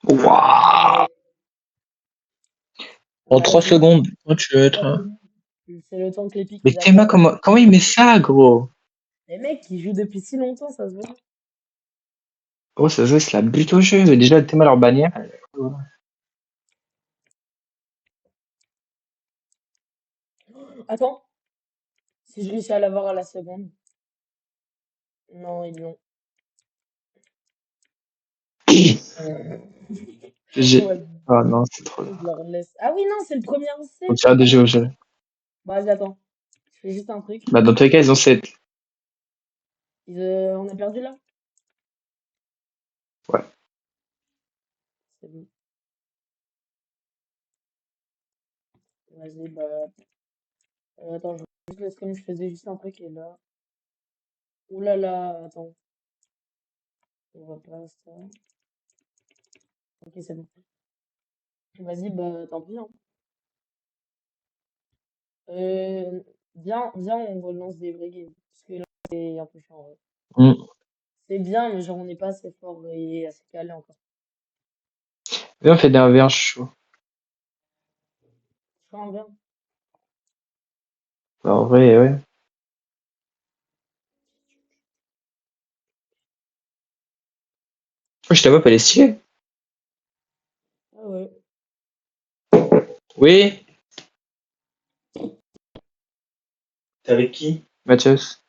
Waouh! En Ouais, 3 secondes. Où tu veux être, hein? c'est le temps que les pics Mais ils Théma, attendent. comment il met ça, gros? Les mecs qui jouent depuis si longtemps, ça se voit. Oh, ça se voit, c'est la bute au jeu. Déjà, Théma, leur bannière. Voilà. Attends, si je réussis à l'avoir à la seconde. Non, ils l'ont. J'ai. Ouais, Ah non, c'est trop je là. leur laisse. Ah oui, non, c'est le premier On C. tire des jeux au jeu. Bah, vas-y, attends. Je fais juste un truc. Bah, dans tous les cas, ils ont 7. On a perdu là? Ouais. C'est bon. Vas-y, bah. Attends, je juste le stream, je faisais juste un truc et là. Ouh là là, attends. On va pas ça. Ok, c'est bon. Vas-y, bah, tant pis, hein. Euh, viens, on relance des vrais games. Parce que là, c'est un peu chiant, ouais. Mm. C'est bien, mais genre, on n'est pas assez fort et assez calé encore. Viens, on fait des 1v1 chaud. Chiant, bien. Bah, en vrai, ouais. Oh, je t'avoue, elle est stylée. Ah ouais. Oui. T'es avec qui? Mathias.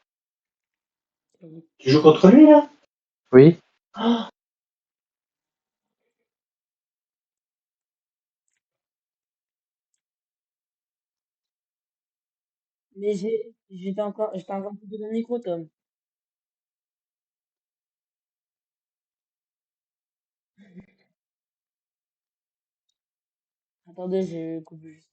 Tu joues contre lui, là? Oui. Mais j'étais encore coupé de micro, Tom. Attendez, je coupe juste.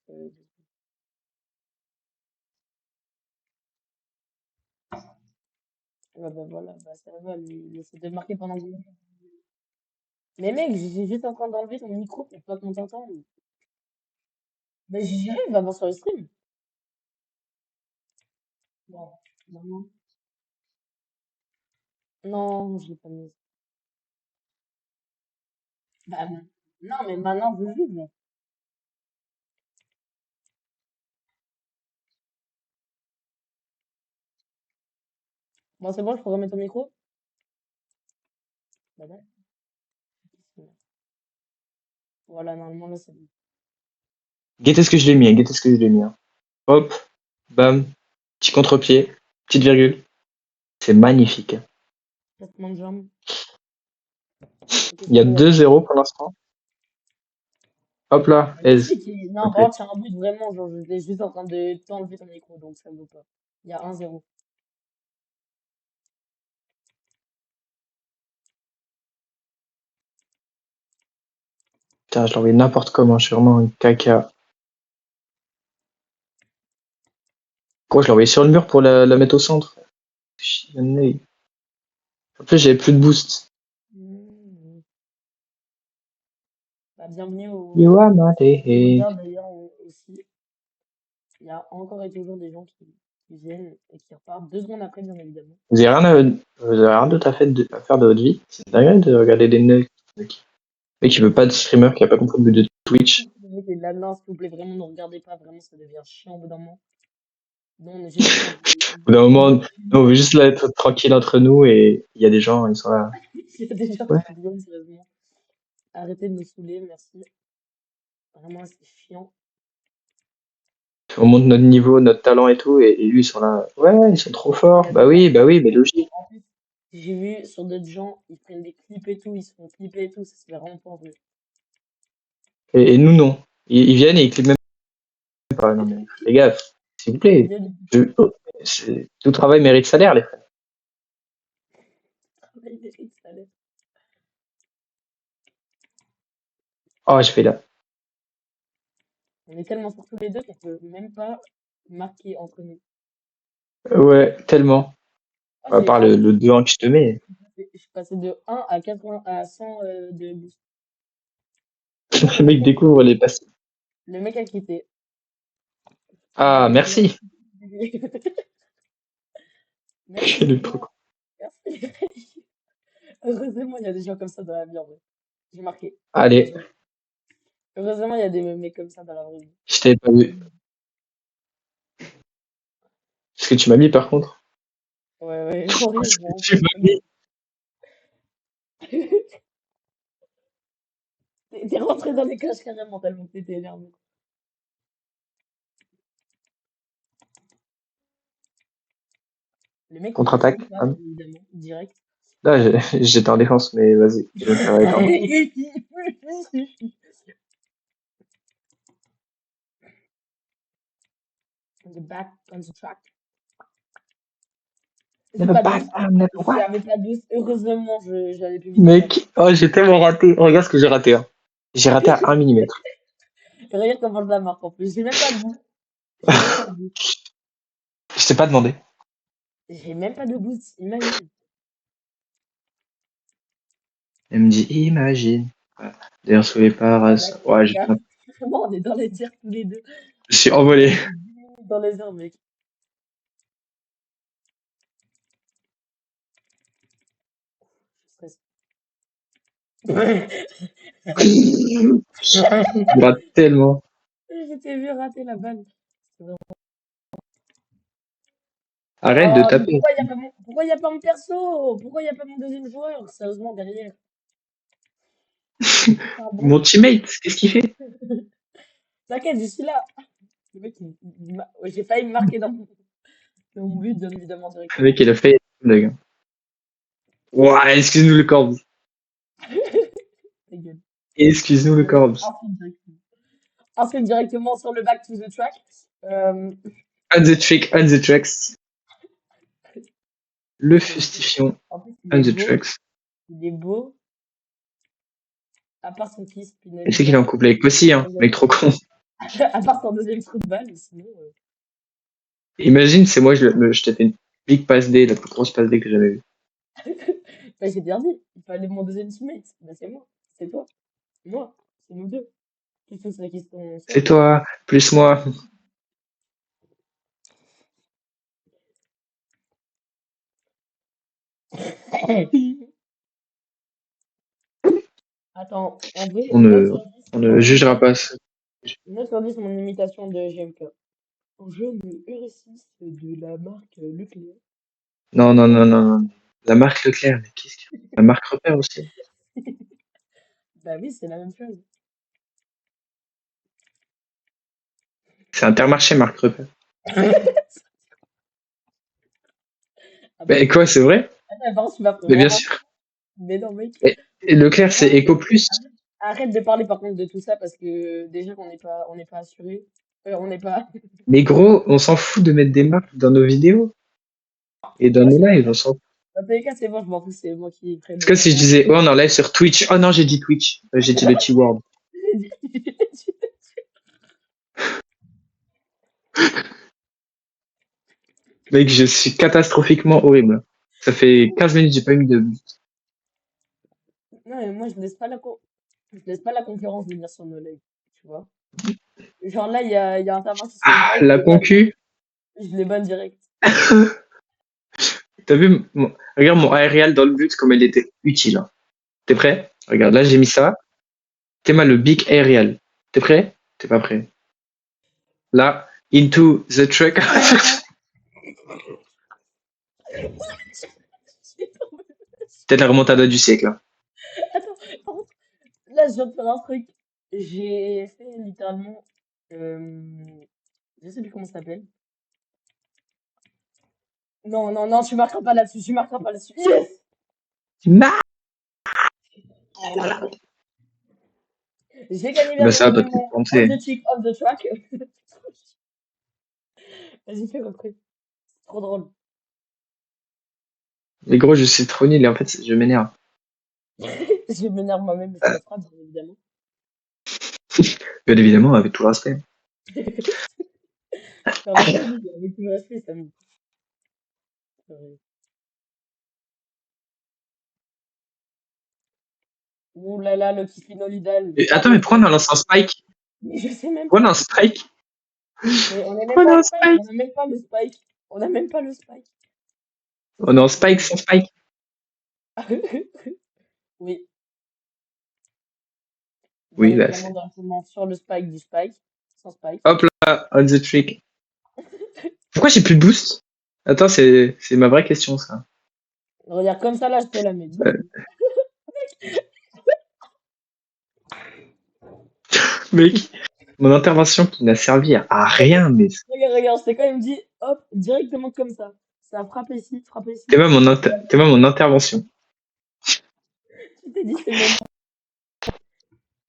Ouais, bah voilà, bah ça va, lui, il essaie de marquer pendant que je... Mais mec, j'ai juste en train d'enlever ton micro pour pas qu'on t'entende. Mais j'arrive à voir sur le stream. Bon, non, non. Non, je l'ai pas mis. Bah, non, mais maintenant, vous vivez. Bon, c'est bon, je peux remettre ton micro? Bah, ouais. Voilà, normalement, là, c'est bon. Guettez ce que je l'ai mis, hein, guettez ce que je l'ai mis. Hein. Hop, bam, petit contre-pied, petite virgule. C'est magnifique. Placement de jambe. Ok, Il c'est y a bon, il y a pas. 2-0 pour l'instant. Hop là, Le aise. truc, non, Ok. par contre, c'est un but vraiment, genre, je suis juste en train de t'enlever ton micro, donc ça ne vaut pas. Il y a 1-0. Putain, je l'ai envoyé n'importe comment, je suis vraiment une caca. Gros, je l'ai envoyé sur le mur pour la mettre au centre. Chienné. En plus, j'avais plus de boost. Mmh. Bah, bienvenue You au... are my ceux qui nous day. regardent d'ailleurs aussi. Il y a encore et toujours des gens qui viennent et qui repartent 2 secondes après, bien évidemment. Vous avez rien d'autre à faire de votre vie? C'est dingue de regarder des nugs. Mec, qui veut pas de streamer, qui a pas compris le but de Twitch. Le mec est là, non, s'il vous plaît, vraiment, ne regardez pas, vraiment, ça devient chiant au bout d'un moment. Non, on est juste en train Au bout d'un moment, nous, de on filmer. veut juste là être tranquille entre nous et il y a des gens, ils sont là. Il y a des gens Ouais. qui viennent, sérieusement. Arrêtez de nous saouler, merci. Vraiment, c'est chiant. On monte notre niveau, notre talent et tout, et lui, ils sont là. Ouais, ils sont trop Il y forts. a des gens Bah qui oui, mais logique. en plus, j'ai vu sur d'autres gens, ils prennent des clips et tout, ils se font clipper et tout, ça se fait vraiment pas en vrai. Et nous, non. Ils viennent et ils cliquent même pas. Non, mais les gars, s'il vous Ils plaît. viennent Je- Tout travail mérite salaire, les frères. travailler des risques, ça l'est. Oh, je fais là. On est tellement forts tous les deux qu'on peut même pas marquer entre nous. Ouais, tellement. Ah, À part le 2-1 que je te mets. je suis passé de 1 à 80 à 100 de boost. Le mec découvre les passes. Le mec a quitté. Ah, Merci. merci. Merci Le trop Julien. Merci. Heureusement, il y a des gens comme ça dans la vie en vrai. J'ai marqué. Allez, Heureusement. Heureusement, il y a des mecs comme ça dans la vraie vie. je t'ai pas vu. Ce que tu m'as mis par contre. Ouais, ouais, horrible, Ce que vraiment tu pas m'as cool. mis. T'es rentré dans les cages carrément tellement que t'étais énervé. Le mec, il me Contre-attaque. suit pas, Hop. bien évidemment, direct. Là, j'étais en défense, mais vas-y, je vais me faire éteindre. The back on the track. C'est Never pas back douce. down, never what? J'avais pas douce. Heureusement, j'allais plus vite que ça. Mec, oh, j'ai tellement raté. Regarde ce que j'ai raté. Hein. J'ai raté à 1 millimètre. Et regarde comment je la marque en plus. J'ai même pas de bout. J'ai même pas de bout. Je t'ai pas demandé. J'ai même pas de bout. Imagine. Elle me dit, imagine. Voilà. D'ailleurs, sous les Ah, parasols. Ouais, d'accord. Vraiment, on est dans les airs tous les deux. je suis envolé. Dans les airs, mec. Je stresse. Je rate tellement. Je t'ai vu rater la balle. C'est vraiment- Arrête de Oh, mais taper. pourquoi y a pas mon perso? Pourquoi y a pas mon deuxième joueur? Sérieusement, derrière. Pardon. Mon teammate, qu'est-ce qu'il fait? T'inquiète, je suis là. Le mec, ouais, j'ai failli me marquer dans mon but, bien évidemment, Le directement. mec, il a fait. Ouais, excuse-nous le corps. Ta gueule. Excuse-nous le corps. Ensuite, directement sur le back to the track. Euh, On the trick, on the tracks. Le fustifiant, En plus, on the tracks. il est beau, à part son fils, bien Et tu sais qu'il est en évidemment. couple avec Pussy, hein. Mec trop con. À part son deuxième trou de balle, sinon. Imagine, c'est moi, je t'ai fait une big pass D, la plus grosse pass D que j'avais vue. Bah, j'ai bien dit, il fallait mon deuxième teammate. Bah, c'est moi, c'est toi, moi, c'est nous deux. Qui pose la question C'est seule. toi, plus moi. Attends, en vrai, On ne, on ne jugera pas. Note sur 10 mon imitation de GMK. Je me RSI de la marque Leclerc. Non, non, non, non, non. La marque Leclerc, mais qu'est-ce que. La marque Repère aussi. Bah oui, c'est la même chose. C'est Intermarché, marque Repère. Ah bon? Mais quoi, c'est vrai? Attends, par contre, tu vas Mais bien vraiment. sûr. Mais non, mec. Et Leclerc, c'est Eco Plus. Arrête de parler par contre de tout ça parce que déjà on n'est pas assuré. On n'est pas. Mais gros, on s'en fout de mettre des marques dans nos vidéos et dans Moi, nos c'est lives. On s'en fout. dans tous les cas, c'est bon, je m'en fous, c'est moi qui prenne Parce le que si je contrôle. disais, oh, on est en live sur Twitch. Oh non, j'ai dit Twitch. J'ai dit le T-word. Mec, je suis catastrophiquement horrible. Ça fait 15 minutes que j'ai pas eu de. Non, mais moi, je laisse pas la concurrence venir sur nos lives, tu vois. Genre là, il y a un serveur qui se Ah, live, la concu. je les banne direct. T'as vu, regarde mon aérial dans le but, comme elle était utile. Hein. T'es prêt? Regarde, là, j'ai mis ça. T'es mal le big aérial. T'es prêt? T'es pas prêt. Là, into the truck. Peut-être la remontada du siècle. Hein. Attends, par contre, là, je viens de faire un truc. J'ai fait littéralement. Euh, je sais plus comment ça s'appelle. Non, non, non, tu marqueras pas là-dessus, tu marqueras pas là-dessus. Yes! Nah. J'ai gagné bien Bah, sûr, ça j'ai va pas mis te mon on penser. the chick, on the track. Vas-y, fais repris. C'est trop drôle. Mais gros, je suis trop nul et en fait, je m'énerve. Je m'énerve moi-même, mais c'est la frappe, bien évidemment. Bien évidemment, avec tout le respect. Faire le famille, avec tout le respect, ça me. Ouh là là, le Kifino Lidl, Et, attends, mais pardon. pourquoi on a lancé un spike? Mais je sais même Pourquoi on a pas. un spike? Mais on n'est même Pourquoi on pas a en un spike, spike? on n'a même pas le spike. On n'a même pas le spike. C'est On est ça en qui est spike sans spike. Oui, bien Oui, bah, évidemment, directement sur le spike du spike, sans spike. hop là, on the trick. Pourquoi j'ai plus de boost? Attends, c'est ma vraie question, ça. Regarde, comme ça, là, je te la mets. Euh, mec, mon intervention qui n'a servi à rien, mais Regarde, regarde, je t'ai quand même dit, hop, directement comme ça. Ça frappe ici, frappe ici. t'es même mon intervention. Tu t'es dit, c'est le moment.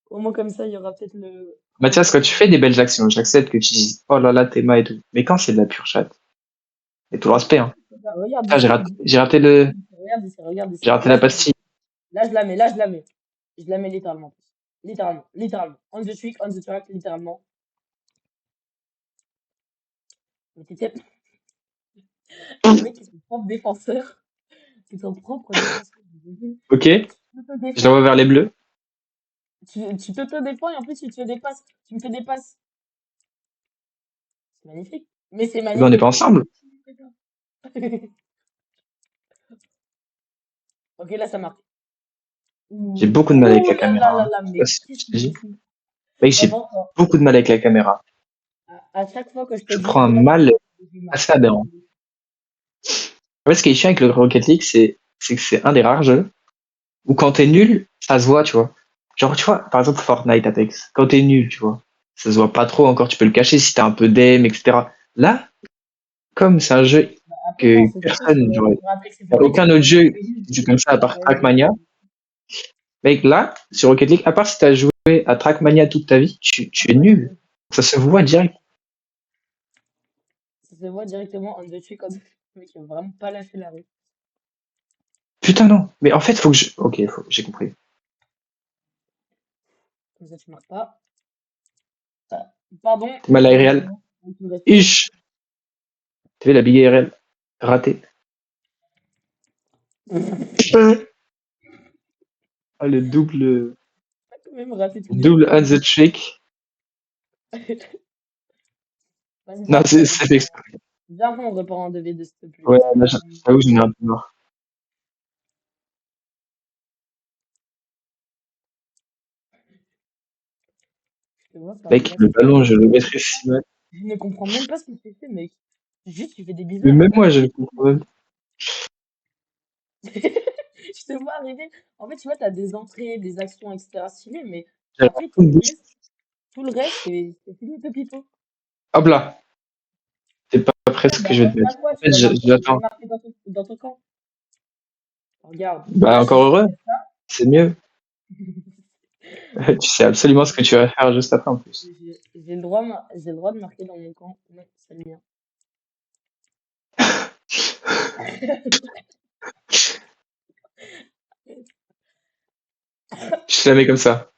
Au moins, comme ça, il y aura peut-être le. Mathias, quand tu fais des belles actions, j'accepte que tu dises, oh là là, Théma et tout. Mais quand c'est de la pure chatte, et tout le respect, hein. Bah, regarde Putain, ici, il dit. j'ai Regarde ici, regarde ici. raté Là, la je la mets. pastille. Là, je la mets. Là, je la mets. Je la mets littéralement. Littéralement. Littéralement. On the trick, on the track, littéralement. Mais t'étais. Le mec, il est son propre défenseur. C'est son propre défenseur. Ok, Tu te je l'envoie défends. vers les bleus. Tu te défends et en plus, tu te dépasses. Tu me fais des passes. C'est magnifique. Mais c'est Eh ben, on n'est pas magnifique. ensemble. Ok, là, ça marque. J'ai Ouh, beaucoup de mal avec ouh la là là caméra, là hein. là, Je sais pas mais si qu'est-ce je que te tu dis. fous? Mec, Bah, j'ai bon, bon, beaucoup de mal avec la caméra. à chaque fois que je te Je dis prends de un lâcher mal le jeu, je marque. assez aberrant. En fait, ce qui est chiant avec le Rocket League, c'est que c'est un des rares jeux où quand t'es nul, ça se voit, tu vois. Genre, tu vois, par exemple, Fortnite, Apex, quand t'es nul, tu vois, ça se voit pas trop encore, tu peux le cacher si t'as un peu d'aim, etc. Là, comme c'est un jeu Bah, après, que non, c'est surtout personne, genre, sur Apex et y a Fortnite, aucun c'est autre vraiment jeu très nul. qui joue comme ça à part Ouais, Trackmania. Mec, là, sur Rocket League, à part si t'as joué à Trackmania toute ta vie, tu es ouais, nul. Ça se voit direct. ça se voit directement on the trick, on the. Le mec, il a vraiment pas lâché la rue. Putain, non. Mais en fait, faut que je. Ok, j'ai compris. Comme ça, tu marques pas. Ah, pardon, T'es mal aérial. excusez-moi. Avec le respect. Ish. T'as vu la Big ARL raté. Ah, Pas quand même raté tous les double coups. on the trick. Vas-y, Non, viens, c'est fait exprès. viens, on repart en 2v2, s'il te plaît. Ouais, Parce que là, là, j'avoue, j'en ai un peu marre. je te vois faire des Mec, le actions. ballon, je le maîtrise si mal. Je ne comprends même pas ce qu'il fait, mec. Juste, tu fais des bisous Mais à ma même mère. moi, je le comprends même. Je te vois arriver. En fait, tu vois, t'as des entrées, des actions, etc. stylées, mais J'ai un après, coup de boost. tout le reste, c'est fini de pipeau. Hop là. T'es pas prêt Ah, ce que bah, je vais te continue mettre. à quoi? En fait, Tu vas j'attends. marquer dans ton camp. Regarde, Bah, là, si encore je te heureux. fais ça, C'est mieux. Tu sais absolument ce que tu vas faire juste après, en plus. j'ai le droit, j'ai le droit de marquer dans mon camp. Non, c'est le mien. Je te la mets comme ça.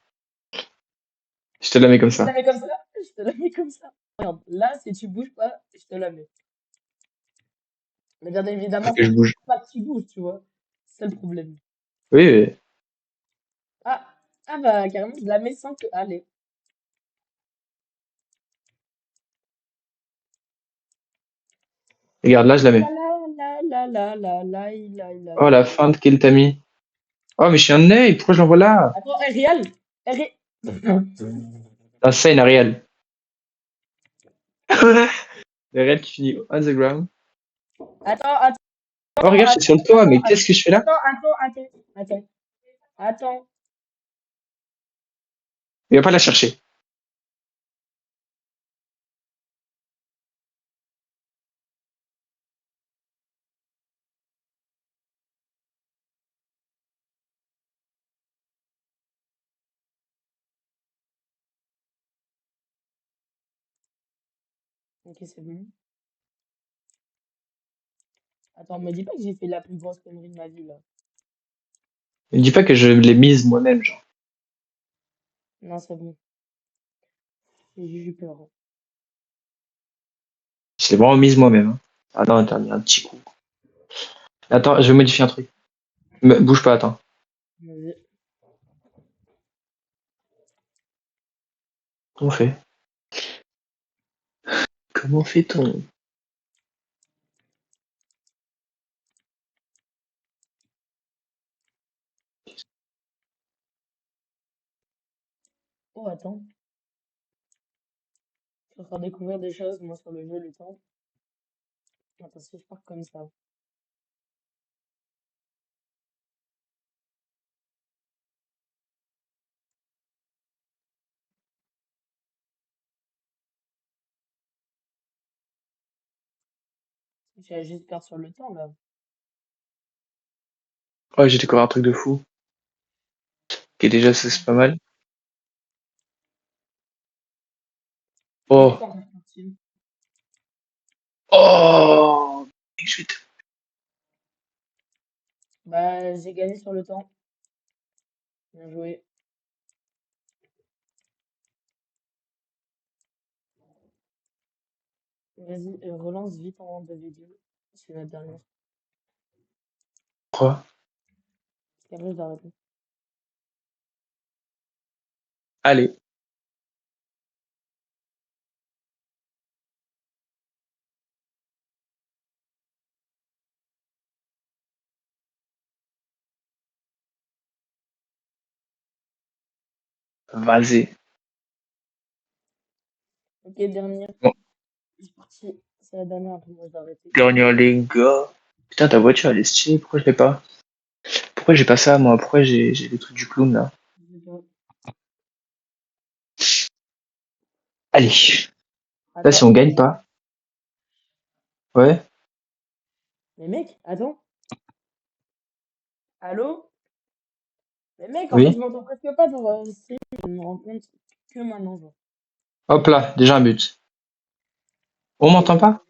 Je te la mets comme Je te la ça. mets comme ça. Je te la mets comme ça. Regarde, là, si tu bouges pas, je te la mets. Mais bien Faut évidemment, que ça je ne bouge. coûte pas que tu bouges, tu vois. C'est le problème. Oui, oui. Ah, ah bah, carrément, je la mets sans que. Allez. Regarde, là, je la La mets. la la la la la la la la Oh, la. la feinte qu'il t'a mis. Oh, mais je suis un œil. Pourquoi je l'envoie là? Attends, Ariel! Ariel! Insane, Ariel. Ariel qui finit on the ground. Attends, attends, Oh, regarde, je suis sur attends, le toit, attends, mais qu'est-ce que je fais là? attends. Attends. Il va pas la chercher. Ok, c'est bon. Attends, me dis pas que j'ai fait la plus grosse connerie de ma vie, là. Ne dis pas que je l'ai mise moi-même, genre. Non, c'est bon. J'ai eu peur. Je l'ai vraiment mise moi-même, hein. Ah non, t'as mis un petit coup. Attends, je vais modifier un truc. Bouge pas, attends. Vas-y. Comment on fait? Comment fait-on? Oh, attends. Je suis en train de découvrir des choses, moi, sur le jeu, le temps. Attends, si je pars comme ça. J'ai juste perdre sur le temps, là. Oh, j'ai découvert un truc de fou. Qui est déjà, c'est pas mal. Oh. Pas encore parti. Oh. Je vais te- Bah, j'ai gagné sur le temps. Bien joué. Vas-y, relance vite en de vidéo. C'est la dernière. Quoi? Parce qu'après, je dois arrêter. Allez. Vas-y. Ok, dernière. Bon, C'est parti. C'est la dernière, après moi je dois arrêter. dernier les gars. Putain, ta voiture, elle est stylée. Pourquoi je l'ai pas? Pourquoi j'ai pas ça, moi? Pourquoi j'ai le truc du clown, là? Je sais pas. Allez. Là, si Attends. on gagne pas. Ouais. Mais mec, attends. Allô? Mais mec, en fait, je Oui. m'entends presque pas dans le stream. Je me rends compte que maintenant, genre. Hop là. Déjà un but. On m'entend Et pas?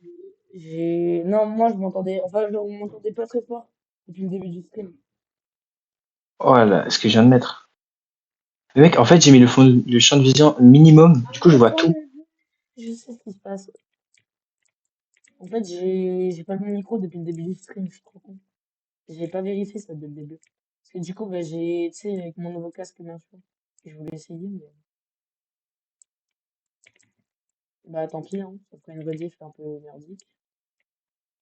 Non, moi, je m'entendais. Enfin, on m'entendait pas très fort depuis le début du stream. Oh là, ce que je viens de mettre. Mais mec, en fait, j'ai mis le champ de vision minimum. Du coup, je vois Attends, tout. mais je sais ce qui se passe. En fait, j'ai pas mon micro depuis le début du stream, je suis trop con. J'ai pas vérifié ça dès le début. Parce que du coup, bah, tu sais, avec mon nouveau casque, bien sûr. Je voulais essayer, mais bah tant pis, hein. Ça ferait une rediff un peu merdique.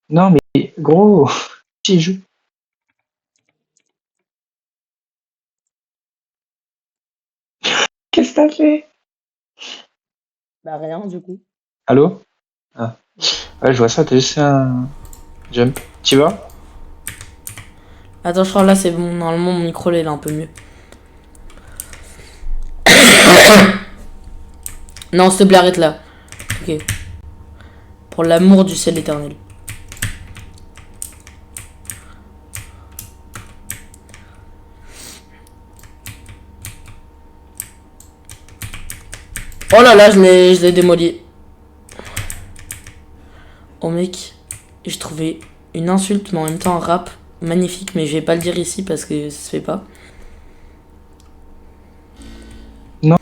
Non, mais gros. J'y joue. Qu'est-ce que t'as fait? Bah rien, du coup. Allô? Ah. Ouais, je vois ça. T'as juste fait un jump. Tu vas? Attends, je crois là, c'est bon. Normalement, mon micro, là, il est un peu mieux. Non, s'il te plaît, arrête là. Ok. Pour l'amour du ciel éternel. Oh là là, je l'ai démoli. Oh mec, j'ai trouvé une insulte, mais en même temps un rap magnifique, mais je vais pas le dire ici parce que ça se fait pas. Non.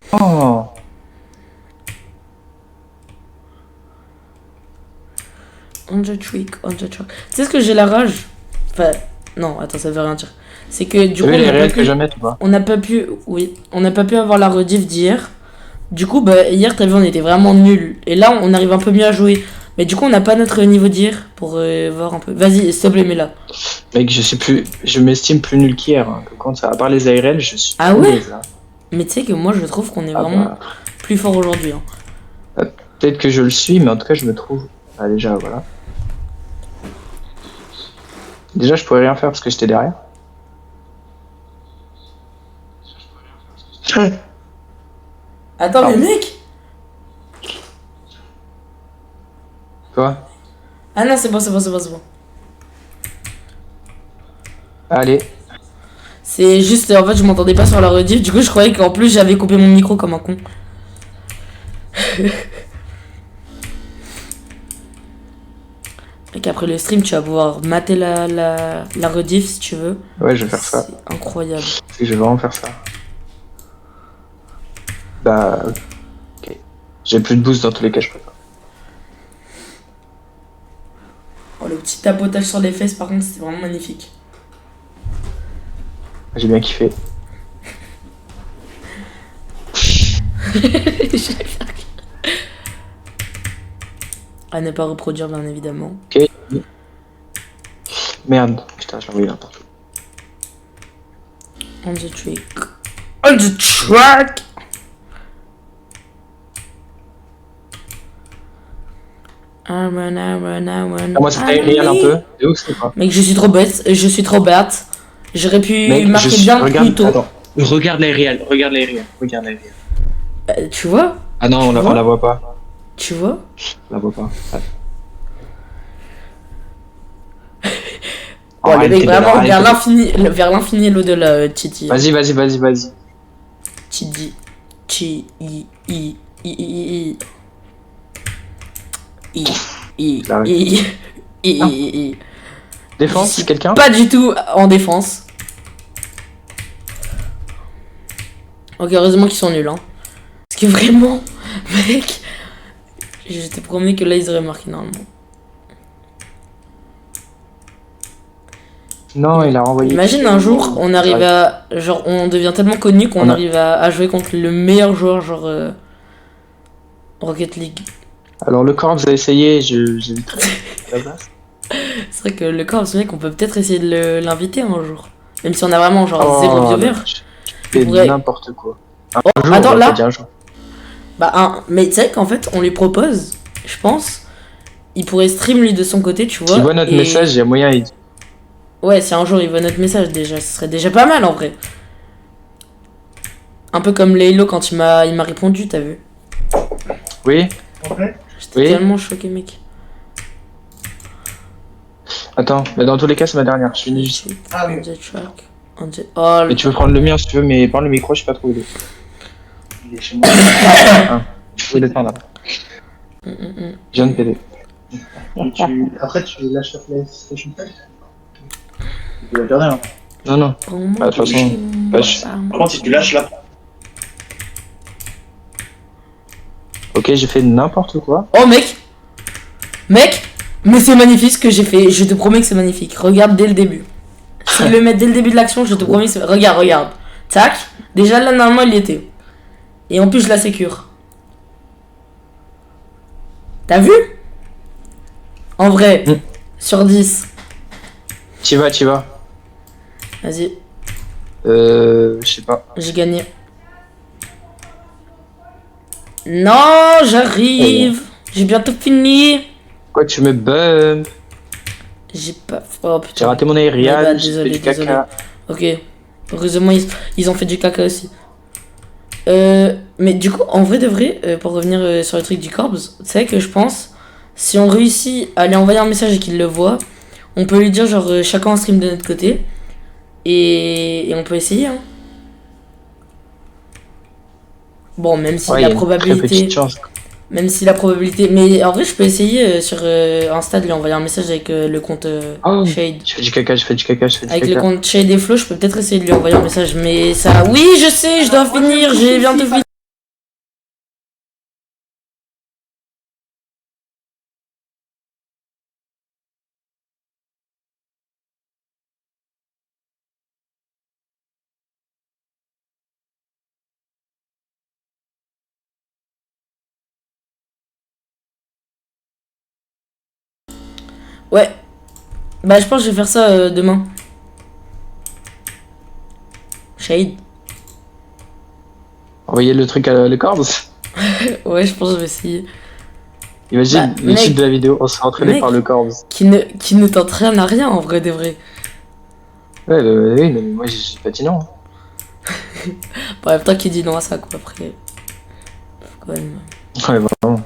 On the trick, on the track. Tu sais ce que j'ai la rage? Enfin, non, attends, ça veut rien dire. C'est que du T'as coup, vu les réels que je vais mettre ou pas? on n'a pas pu, oui, on n'a pas pu avoir la rediff d'hier. Du coup, bah, hier, t'as vu, on était vraiment nuls. Et là, on arrive un peu mieux à jouer. Mais du coup, on n'a pas notre niveau d'hier pour voir un peu. Vas-y, s'il te plaît, mets-là. Mec, je m'estime plus nul qu'hier. Hein. Quand ça, à part les ARL, je suis Ah tout ouais? naze là. Mais tu sais que moi, je trouve qu'on est Ah vraiment bah, plus fort aujourd'hui, hein. peut-être que je le suis, mais en tout cas, je me trouve. Ah, déjà, voilà. Déjà, je pourrais rien faire parce que j'étais derrière. Attends, mais Pardon. mec! Quoi? Ah non, c'est bon, c'est bon, c'est bon, c'est bon. Allez. C'est juste, en fait, je m'entendais pas sur la rediff. Du coup, je croyais qu'en plus, j'avais coupé mon micro comme un con. Et qu'après le stream, tu vas pouvoir mater la rediff si tu veux. Ouais, je vais faire ça. C'est incroyable. Parce que je vais vraiment faire ça. Bah, ok. J'ai plus de boost dans tous les cas, je préfère. Oh, le petit tapotage sur les fesses, par contre, c'était vraiment magnifique. J'ai bien kiffé. À ne pas reproduire, bien évidemment. Ok. Merde. Putain, je l'ai envoyé n'importe où. On the track. On the track! I run. Ah, moi, c'est aérien un peu. C'est où que c'est pas? Mec, je suis trop bête, je suis trop bête. J'aurais pu Mec, marquer bien regarde, plus tôt. attends. Regarde l'aérienne, regarde l'aérienne, regarde l'aérienne. Tu vois? Ah non, Tu on vois la voit pas. Tu vois? On la voit pas. Ouais. Oh, le Arrête, mec, t'es belle, vraiment, arrête, vers l'infini et l'au-delà, Titi. Vas-y. Titi. I. I, I, Là, ouais. I, I, Non. I. Je Défense, suis quelqu'un? pas du tout en défense. Ok, heureusement qu'ils sont nuls, hein. Parce que vraiment, mec, je te promets que là, ils auraient marqué normalement. Non, il a renvoyé. Imagine un jour, on arrive à. Genre, on devient tellement connu qu'on On a- arrive à jouer contre le meilleur joueur, genre. Rocket League. Alors, le corps, vous avez essayé, j'éviterai à la place. C'est vrai que le corps, c'est vrai qu'on peut peut-être essayer de l'inviter un jour. Même si on a vraiment genre zéro Oh, viewer. je On fais pourrait. n'importe quoi. Un Oh, jour, attends, on va là. dire un jour. Bah, mais tu sais qu'en fait, on lui propose, je pense, il pourrait stream lui de son côté, tu vois. S'il voit notre et... message, il y a moyen, il dit. Ouais, si un jour il voit notre message, déjà, ce serait déjà pas mal en vrai. Un peu comme Laylo quand il m'a répondu, t'as vu. Oui, J'étais oui. tellement choqué, mec. Attends, mais dans tous les cas, c'est ma dernière. Je finis juste. On jet track. On jet... Oh, Mais tu peux prendre le mien si tu veux, mais prends le micro, je sais pas trop où il est. Il est chez moi. Ah, il est là. mm, mm, mm. Je viens de péter. Après, tu lâches ta PlayStation 5. Tu vas perdre, hein. Non, non. Comment Bah, de toute façon, bah, Par contre, si tu lâches là. ok, j'ai fait n'importe quoi. Oh, mec. Mec. Mais c'est magnifique ce que j'ai fait. Je te promets que c'est magnifique. Regarde dès le début. S'ils le mettent dès le début de l'action, je te promets que c'est... Regarde, regarde. Tac. Déjà là, normalement, il y était. Et en plus, je la sécure. T'as vu? En vrai, Mm. sur 10. T'y vas, t'y vas. Vas-y, Je sais pas. j'ai gagné. Non, j'arrive. J'ai bientôt fini. Quoi, tu me bump? J'ai pas... Oh J'ai putain. raté mon Ouais, aérial, bah, j'ai désolé, fait du caca. désolé. Ok. Heureusement, ils ont fait du caca aussi. Mais du coup, en vrai de vrai, pour revenir sur le truc du Corps, tu sais que je pense, si on réussit à lui envoyer un message et qu'il le voit, on peut lui dire genre chacun en stream de notre côté. Et on peut essayer, hein. Bon, même si Ouais, il y la a une très petite probabilité... chance. Même si la probabilité... Mais en vrai, je peux essayer sur Insta de lui envoyer un message avec le compte Oh, Shade. je fais du caca, je fais du caca, je fais du Avec le caca. compte Shade et Flo, je peux peut-être essayer de lui envoyer un message. Mais ça... Oui, je sais, je dois finir, j'ai bientôt fini. Ouais. Bah, je pense que je vais faire ça demain. Shade. Envoyer le truc à le corps. Ouais, je pense que je vais essayer. Imagine Bah, le mec. titre de la vidéo, on se fait entraîner Mec. par le corps. Qui ne t'entraîne à rien en vrai de vrai. Ouais, oui, mais moi j'ai pas dit non. Bref, toi qui dis non à ça, quoi, après. Faut quand même. Ouais, vraiment.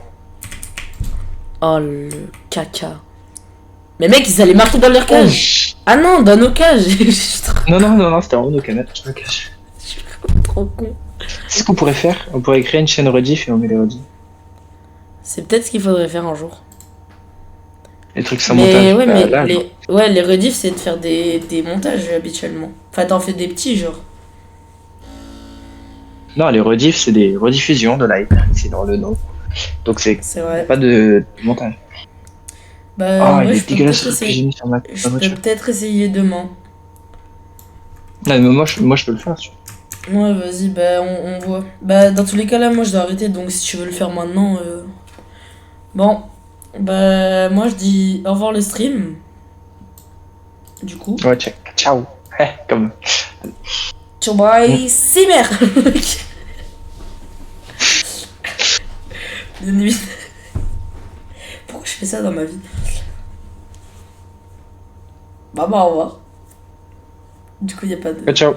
Oh le caca. Mais mec, ils allaient marquer dans leur cage. Ah non, dans nos cages. Je suis Non, c'était en haut de canette. Ok. trop con. C'est ce qu'on pourrait faire. On pourrait créer une chaîne rediff et on met les rediffs. C'est peut-être ce qu'il faudrait faire un jour. Les trucs sans Mais montage. ouais, Bah, mais là, genre. les rediffs, c'est de faire des montages habituellement. Enfin, t'en fais des petits, genre. Non, les rediffs, c'est des rediffusions de live. C'est dans le nom. Donc c'est C'est vrai. pas de montage. Bah, Oh, en il vrai, est je peux dégueulasse peut-être ce que j'ai essayer. mis sur ma Je peux voiture. peut-être essayer demain. Non, mais moi je peux le faire. Tu vois. Ouais, vas-y, bah, on voit. Bah, dans tous les cas, là, moi, je dois arrêter. Donc, si tu veux le faire maintenant. Bon. Bah, moi, je dis au revoir le stream. Du coup. Ouais, check. Ciao. Comme. Ciao, bye, c'est merde. Bien évidemment. Pourquoi je fais ça dans ma vie? Bah, au revoir. Du coup, y a pas de. Ciao.